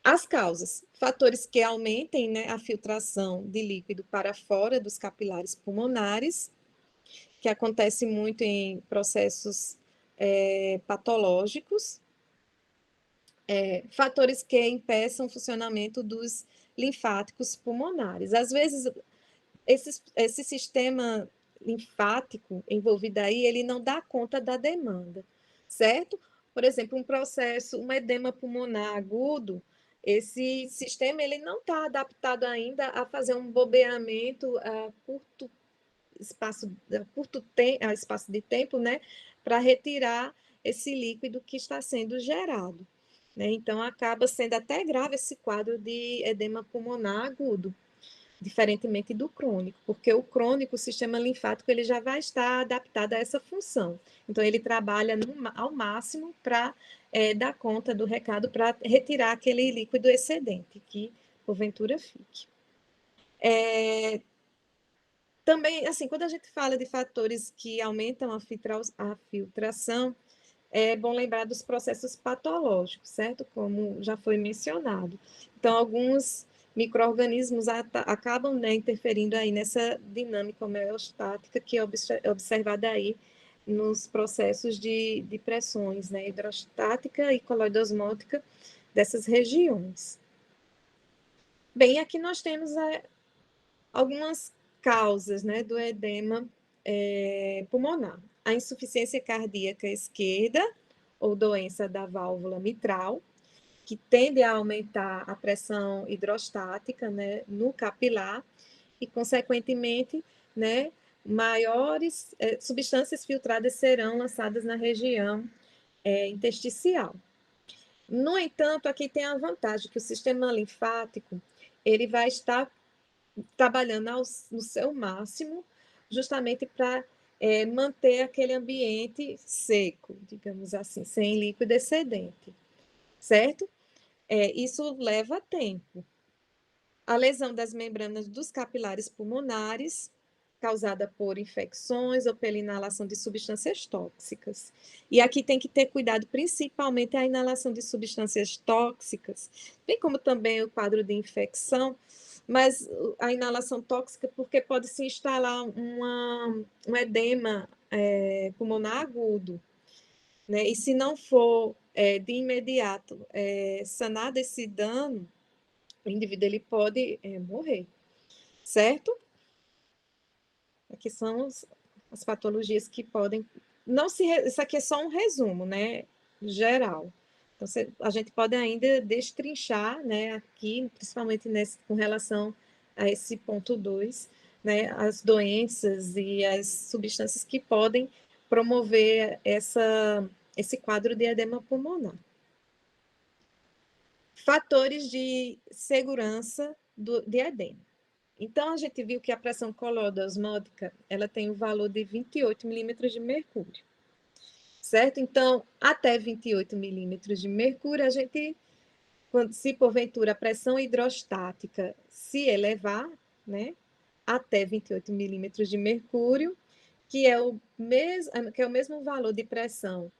As causas, fatores que aumentem, né, a filtração de líquido para fora dos capilares pulmonares, que acontece muito em processos patológicos, fatores que impeçam o funcionamento dos linfáticos pulmonares. Às vezes, esse sistema linfático envolvido aí, ele não dá conta da demanda, certo? Por exemplo, um edema pulmonar agudo, esse sistema ele não está adaptado ainda a fazer um bobeamento a espaço de tempo, né, para retirar esse líquido que está sendo gerado, né? Então, acaba sendo até grave esse quadro de edema pulmonar agudo, diferentemente do crônico, porque o crônico, o sistema linfático, ele já vai estar adaptado a essa função. Então, ele trabalha ao máximo para dar conta do recado, para retirar aquele líquido excedente, que porventura fique. Também, assim, quando a gente fala de fatores que aumentam a filtração, é bom lembrar dos processos patológicos, certo? Como já foi mencionado. Então, alguns micro-organismos acabam, né, interferindo aí nessa dinâmica homeostática que é observada aí nos processos de pressões, né, hidrostática e coloidosmótica dessas regiões. Bem, aqui nós temos algumas causas, né, do edema pulmonar. A insuficiência cardíaca esquerda, ou doença da válvula mitral, que tende a aumentar a pressão hidrostática, né, no capilar e, consequentemente, né, maiores substâncias filtradas serão lançadas na região intersticial. No entanto, aqui tem a vantagem que o sistema linfático ele vai estar trabalhando no seu máximo, justamente para manter aquele ambiente seco, digamos assim, sem líquido excedente, certo? Isso leva tempo. A lesão das membranas dos capilares pulmonares, causada por infecções ou pela inalação de substâncias tóxicas. E aqui tem que ter cuidado, principalmente a inalação de substâncias tóxicas, bem como também o quadro de infecção, mas a inalação tóxica, porque pode se instalar um edema pulmonar agudo, né? E se não for de imediato sanado esse dano, o indivíduo ele pode morrer, certo? Aqui são as patologias que podem... Isso aqui é só um resumo, né? Geral. Então, a gente pode ainda destrinchar, né, aqui, principalmente com relação a esse ponto 2, né, as doenças e as substâncias que podem promover esse quadro de edema pulmonar. Fatores de segurança de edema. Então, a gente viu que a pressão coloidosmótica, ela tem um valor de 28 milímetros de mercúrio, certo? Então, até 28 milímetros de mercúrio, se porventura a pressão hidrostática se elevar, né, até 28 milímetros de mercúrio, que é o mesmo valor de pressão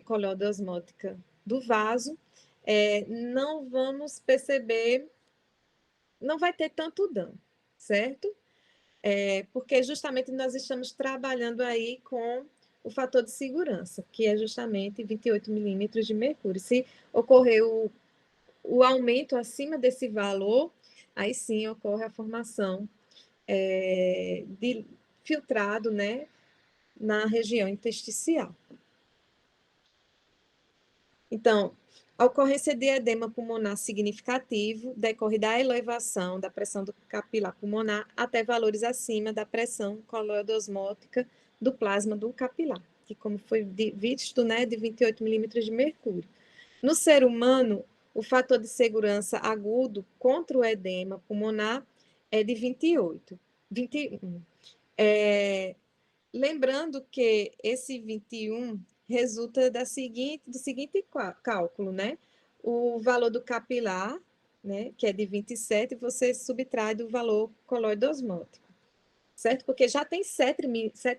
coloidosmótica do vaso, não vamos perceber, não vai ter tanto dano, certo? Porque justamente nós estamos trabalhando aí com o fator de segurança, que é justamente 28 milímetros de mercúrio. Se ocorrer o aumento acima desse valor, aí sim ocorre a formação de filtrado, né, na região intersticial. Então, a ocorrência de edema pulmonar significativo decorre da elevação da pressão do capilar pulmonar até valores acima da pressão coloidosmótica do plasma do capilar, que como foi visto, né, de 28 milímetros de mercúrio. No ser humano, o fator de segurança agudo contra o edema pulmonar é de 21. Lembrando que esse 21 resulta do seguinte cálculo, né? O valor do capilar, né, que é de 27, você subtrai do valor coloidosmótico, certo? Porque já tem 7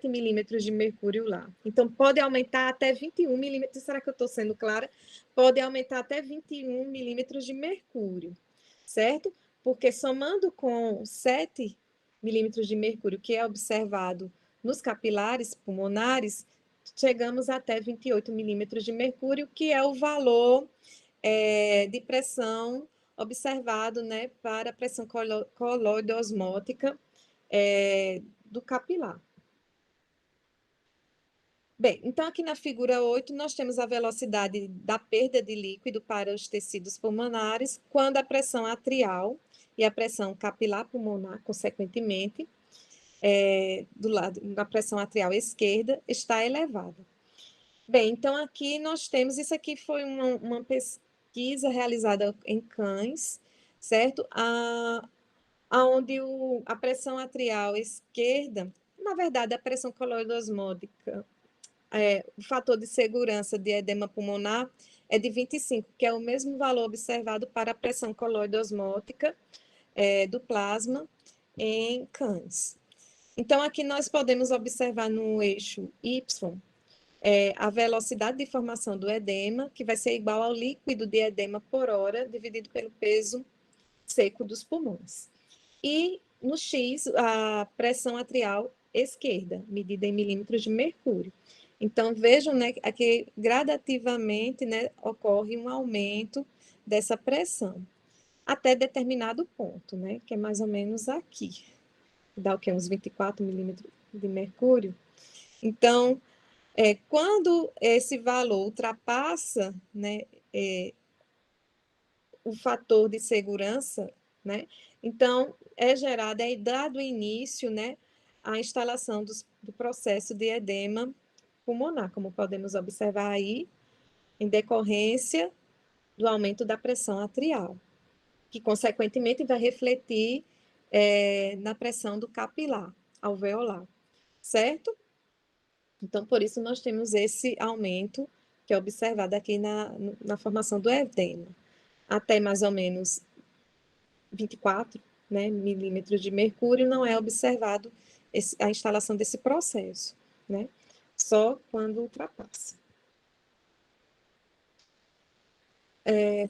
milímetros de mercúrio lá. Então, pode aumentar até 21 milímetros. Será que eu estou sendo clara? Pode aumentar até 21 milímetros de mercúrio, certo? Porque somando com 7 milímetros de mercúrio, que é observado nos capilares pulmonares, chegamos até 28 milímetros de mercúrio, que é o valor de pressão observado, né, para a pressão coloidosmótica do capilar. Bem, então aqui na figura 8, nós temos a velocidade da perda de líquido para os tecidos pulmonares quando a pressão atrial e a pressão capilar pulmonar, consequentemente, do lado da pressão atrial esquerda, está elevada. Bem, então aqui nós temos, isso aqui foi uma pesquisa realizada em cães, certo? Onde a pressão atrial esquerda, na verdade, a pressão coloidosmótica, o fator de segurança de edema pulmonar é de 25, que é o mesmo valor observado para a pressão coloidosmótica do plasma em cães. Então, aqui nós podemos observar no eixo Y a velocidade de formação do edema, que vai ser igual ao líquido de edema por hora, dividido pelo peso seco dos pulmões. E no X, a pressão atrial esquerda, medida em milímetros de mercúrio. Então, vejam, né, que gradativamente, né, ocorre um aumento dessa pressão, até determinado ponto, né, que é mais ou menos aqui. Dá o quê? Uns 24 milímetros de mercúrio. Então, quando esse valor ultrapassa, né, o fator de segurança, né, então é dado início, né, à instalação do processo de edema pulmonar, como podemos observar aí, em decorrência do aumento da pressão atrial, que consequentemente vai refletir na pressão do capilar alveolar, certo? Então, por isso, nós temos esse aumento que é observado aqui na formação do edema. Até mais ou menos 24, né, milímetros de mercúrio, não é observado a instalação desse processo, né? Só quando ultrapassa.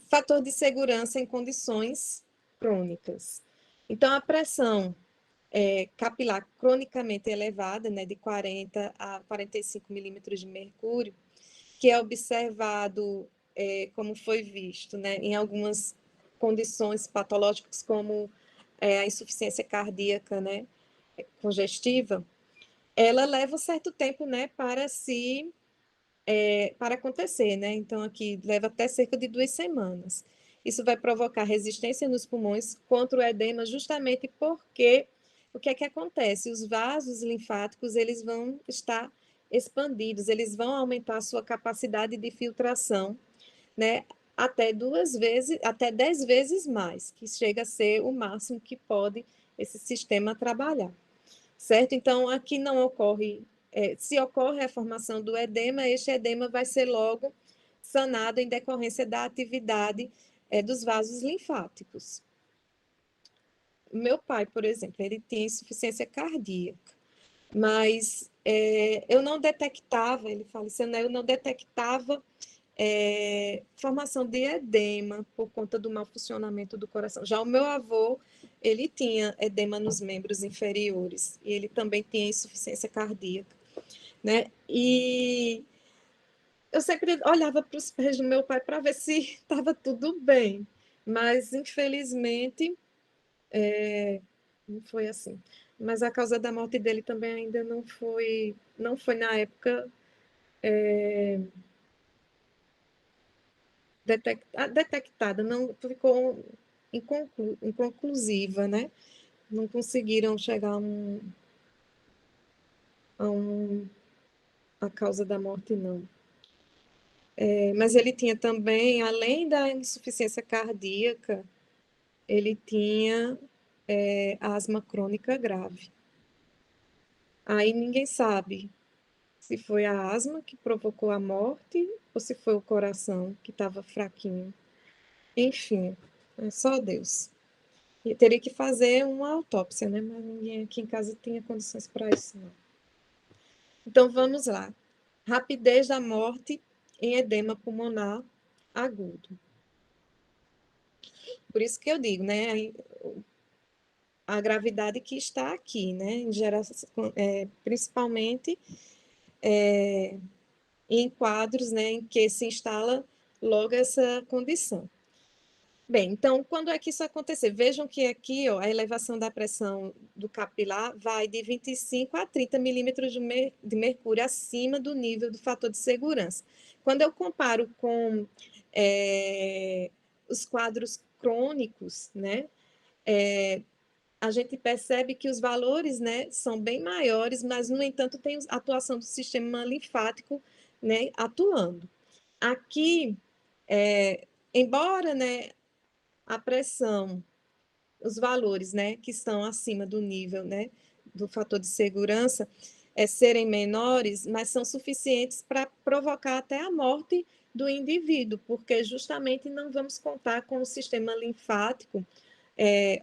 Fator de segurança em condições crônicas. Então, a pressão capilar cronicamente elevada, né, de 40 a 45 milímetros de mercúrio, que é observado, como foi visto, né, em algumas condições patológicas, como a insuficiência cardíaca, né, congestiva, ela leva um certo tempo, né, para acontecer, né? Então, aqui leva até cerca de 2 semanas. Isso vai provocar resistência nos pulmões contra o edema, justamente porque o que é que acontece? Os vasos linfáticos, eles vão estar expandidos, eles vão aumentar a sua capacidade de filtração, né? Até 10 vezes mais, que chega a ser o máximo que pode esse sistema trabalhar, certo? Então, aqui não ocorre, se ocorre a formação do edema, este edema vai ser logo sanado em decorrência da atividade dos vasos linfáticos. Meu pai, por exemplo, ele tinha insuficiência cardíaca, mas eu não detectava, ele faleceu, né? Eu não detectava formação de edema por conta do mau funcionamento do coração. Já o meu avô, ele tinha edema nos membros inferiores e ele também tinha insuficiência cardíaca, né? E eu sempre olhava para os pés do meu pai para ver se estava tudo bem, mas infelizmente não foi assim. Mas a causa da morte dele também ainda não foi na época detectada, não ficou inconclusiva, né? Não conseguiram chegar a, um, a causa da morte, não. Mas ele tinha também, além da insuficiência cardíaca, ele tinha asma crônica grave. Aí ninguém sabe se foi a asma que provocou a morte ou se foi o coração que estava fraquinho. Enfim, é só Deus. E teria que fazer uma autópsia, né? Mas ninguém aqui em casa tinha condições para isso, não. Então vamos lá. Rapidez da morte em edema pulmonar agudo. Por isso que eu digo, né? A gravidade que está aqui, né? Em geração, principalmente em quadros, né, em que se instala logo essa condição. Bem, então, quando é que isso acontecer? Vejam que aqui, ó, a elevação da pressão do capilar vai de 25 a 30 milímetros de mercúrio acima do nível do fator de segurança. Quando eu comparo com os quadros crônicos, né, a gente percebe que os valores, né, são bem maiores, mas, no entanto, tem a atuação do sistema linfático, né, atuando. Aqui, embora, né, a pressão, os valores, né, que estão acima do nível, né, do fator de segurança, serem menores, mas são suficientes para provocar até a morte do indivíduo, porque justamente não vamos contar com o sistema linfático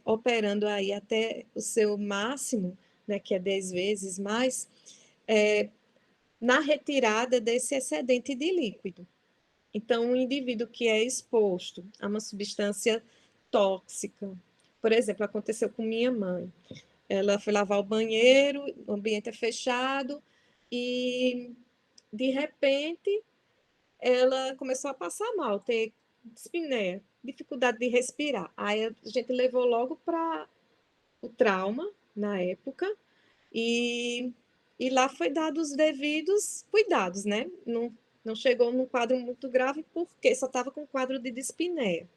operando aí até o seu máximo, né, que é 10 vezes mais, na retirada desse excedente de líquido. Então, um indivíduo que é exposto a uma substância tóxica, por exemplo, aconteceu com minha mãe. Ela foi lavar o banheiro, o ambiente é fechado, e de repente ela começou a passar mal, ter dispneia, dificuldade de respirar. Aí a gente levou logo para o trauma, na época, e, e lá foi dado os devidos cuidados, né? Não chegou num quadro muito grave, porque só estava com quadro de dispneia.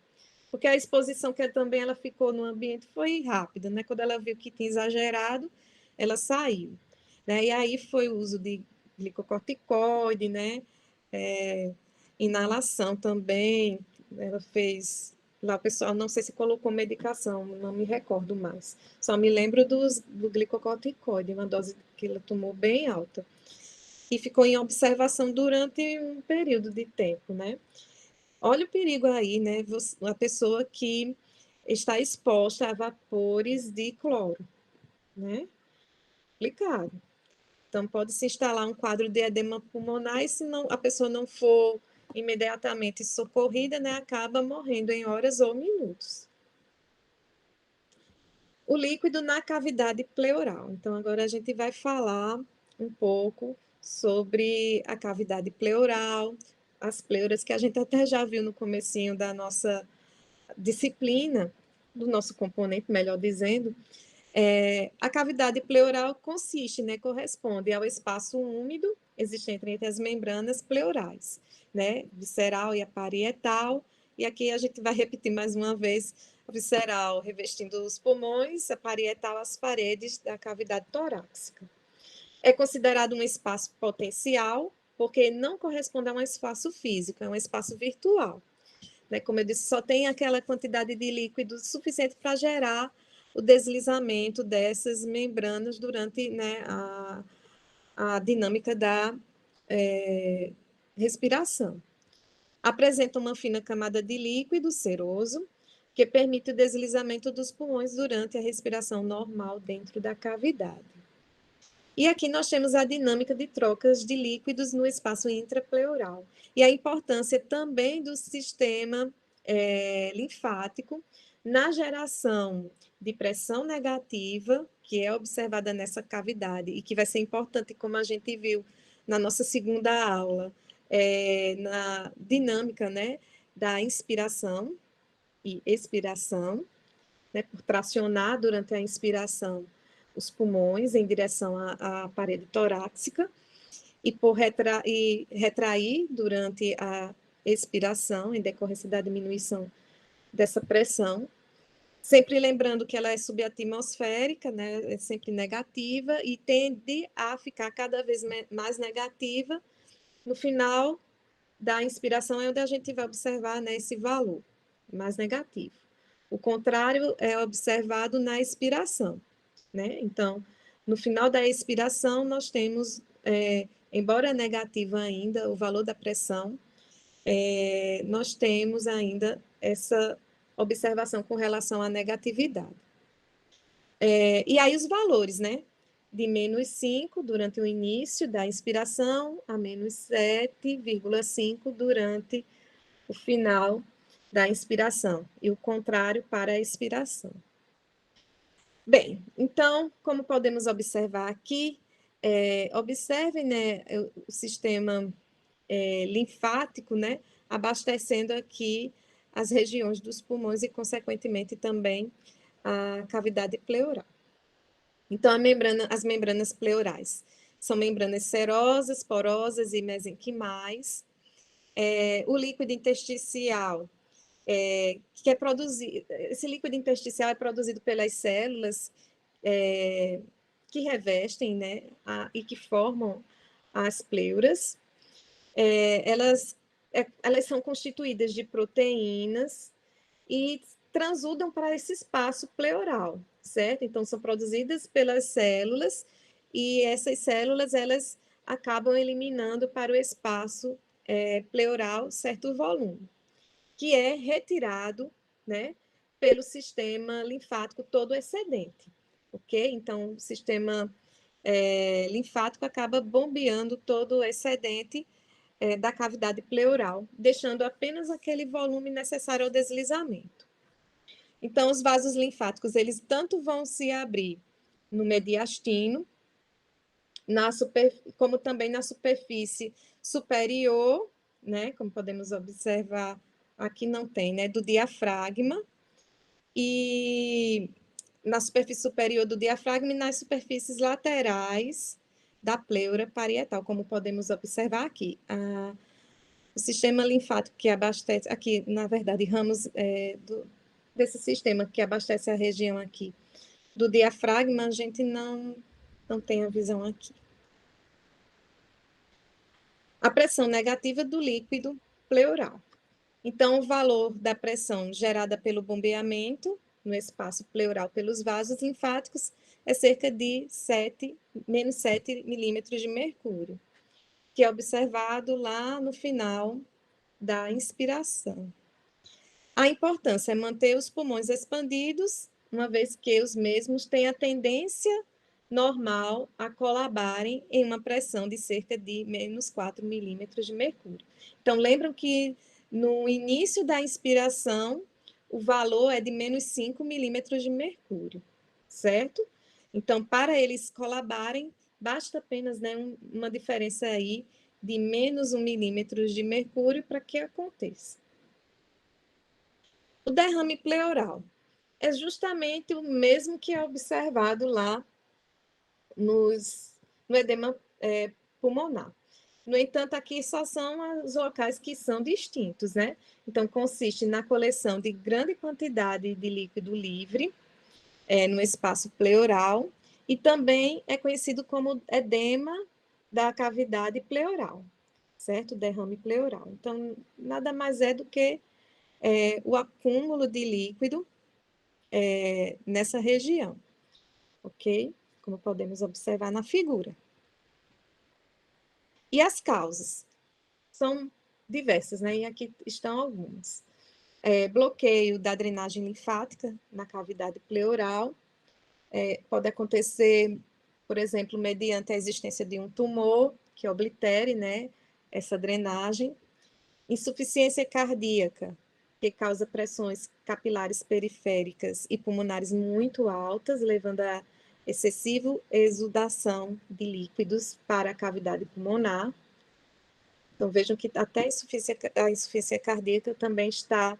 Porque a exposição que também ela ficou no ambiente foi rápida, né? Quando ela viu que tinha exagerado, ela saiu. Né? E aí foi o uso de glicocorticoide, né? Inalação também. Ela fez. Lá o pessoal, não sei se colocou medicação, não me recordo mais. Só me lembro do glicocorticoide, uma dose que ela tomou bem alta. E ficou em observação durante um período de tempo, né? Olha o perigo aí, né? A pessoa que está exposta a vapores de cloro, né? Complicado. Então, pode se instalar um quadro de edema pulmonar e, se não, a pessoa não for imediatamente socorrida, né, acaba morrendo em horas ou minutos. O líquido na cavidade pleural. Então, agora a gente vai falar um pouco sobre a cavidade pleural, as pleuras, que a gente até já viu no comecinho da nossa disciplina, do nosso componente, melhor dizendo. A cavidade pleural consiste, né, corresponde ao espaço úmido existente entre as membranas pleurais, né, visceral e a parietal, e aqui a gente vai repetir mais uma vez, a visceral revestindo os pulmões, a parietal as paredes da cavidade torácica. É considerado um espaço potencial, porque não corresponde a um espaço físico, é um espaço virtual. Né? Como eu disse, só tem aquela quantidade de líquido suficiente para gerar o deslizamento dessas membranas durante, né, a dinâmica da respiração. Apresenta uma fina camada de líquido seroso que permite o deslizamento dos pulmões durante a respiração normal dentro da cavidade. E aqui nós temos a dinâmica de trocas de líquidos no espaço intrapleural. E a importância também do sistema linfático na geração de pressão negativa, que é observada nessa cavidade, e que vai ser importante, como a gente viu na nossa segunda aula, na dinâmica, né, da inspiração e expiração, né, por tracionar durante a inspiração os pulmões em direção à parede torácica e por retrair durante a expiração, em decorrência da diminuição dessa pressão, sempre lembrando que ela é subatmosférica, né, é sempre negativa e tende a ficar cada vez mais negativa. No final da inspiração é onde a gente vai observar, né, esse valor mais negativo. O contrário é observado na expiração, né? Então, no final da expiração, nós temos, embora negativa ainda, o valor da pressão, nós temos ainda essa observação com relação à negatividade. E aí os valores, né? De -5 durante o início da inspiração a -7,5 durante o final da inspiração, e o contrário para a expiração. Bem, então, como podemos observar aqui, observem, né, o sistema linfático, né, abastecendo aqui as regiões dos pulmões e, consequentemente, também a cavidade pleural. Então, as membranas pleurais são membranas serosas, porosas e mesenquimais. O líquido intersticial, que é produzido, esse líquido intersticial é produzido pelas células que revestem, né, e que formam as pleuras. Elas são constituídas de proteínas e transudam para esse espaço pleural, certo? Então, são produzidas pelas células e essas células, elas acabam eliminando para o espaço pleural certo volume, que é retirado, né, pelo sistema linfático todo excedente, ok? Então, o sistema linfático acaba bombeando todo o excedente da cavidade pleural, deixando apenas aquele volume necessário ao deslizamento. Então, os vasos linfáticos, eles tanto vão se abrir no mediastino, como também na superfície superior, né, como podemos observar, aqui não tem, né, do diafragma, e na superfície superior do diafragma e nas superfícies laterais da pleura parietal, como podemos observar aqui. O sistema linfático que abastece, aqui, na verdade, ramos desse sistema que abastece a região aqui do diafragma, a gente não tem a visão aqui. A pressão negativa do líquido pleural. Então, o valor da pressão gerada pelo bombeamento no espaço pleural pelos vasos linfáticos é cerca de menos 7 milímetros de mercúrio, que é observado lá no final da inspiração. A importância é manter os pulmões expandidos, uma vez que os mesmos têm a tendência normal a colabarem em uma pressão de cerca de menos 4 milímetros de mercúrio. Então, lembram que no início da inspiração, o valor é de menos 5 milímetros de mercúrio, certo? Então, para eles colabarem, basta apenas, né, uma diferença aí de menos 1 milímetro de mercúrio para que aconteça. O derrame pleural é justamente o mesmo que é observado lá no edema pulmonar. No entanto, aqui só são os locais que são distintos, né? Então, consiste na coleção de grande quantidade de líquido livre no espaço pleural e também é conhecido como edema da cavidade pleural, certo? Derrame pleural. Então, nada mais é do que o acúmulo de líquido nessa região, ok? Como podemos observar na figura. E as causas? São diversas, né? E aqui estão algumas. Bloqueio da drenagem linfática na cavidade pleural. Pode acontecer por exemplo, mediante a existência de um tumor que oblitere, né, essa drenagem. Insuficiência cardíaca, que causa pressões capilares periféricas e pulmonares muito altas, levando a excessiva exudação de líquidos para a cavidade pulmonar. Então, vejam que até a insuficiência cardíaca também está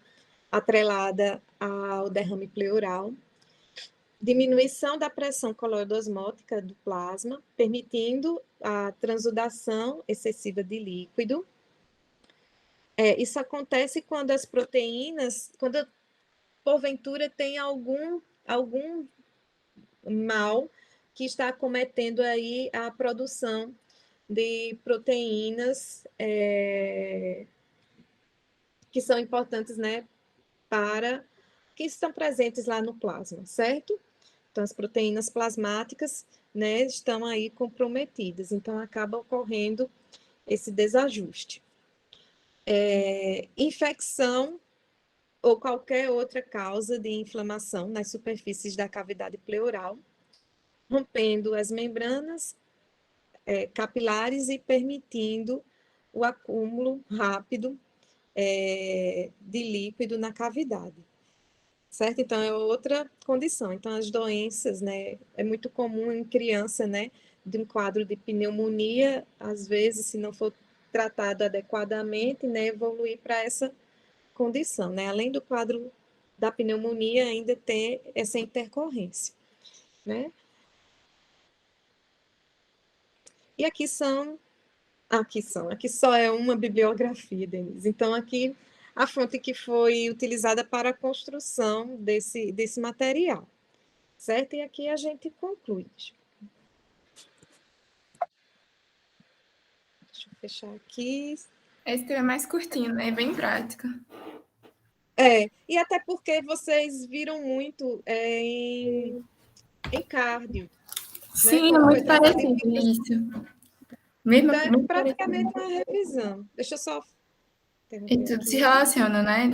atrelada ao derrame pleural. Diminuição da pressão coloidosmótica do plasma, permitindo a transudação excessiva de líquido. Isso acontece quando as proteínas, quando porventura tem algum mal que está acometendo aí a produção de proteínas que são importantes, né, que estão presentes lá no plasma, certo? Então, as proteínas plasmáticas, né, estão aí comprometidas, então acaba ocorrendo esse desajuste. Infecção ou qualquer outra causa de inflamação nas superfícies da cavidade pleural, rompendo as membranas capilares e permitindo o acúmulo rápido de líquido na cavidade, certo? Então, é outra condição. Então, as doenças, né, é muito comum em criança, né, de um quadro de pneumonia, às vezes, se não for tratado adequadamente, né, evoluir para essa condição, né? Além do quadro da pneumonia, ainda tem essa intercorrência, né? E aqui só é uma bibliografia, Denise. Então, aqui a fonte que foi utilizada para a construção desse material, certo? E aqui a gente conclui. Deixa eu fechar aqui. Esse é mais curtinho, né? Bem prático. E até porque vocês viram muito em cardio. Sim, né? é muito parecido isso. Mesmo, Então, é praticamente uma revisão. Deixa eu só e tudo se relaciona, né?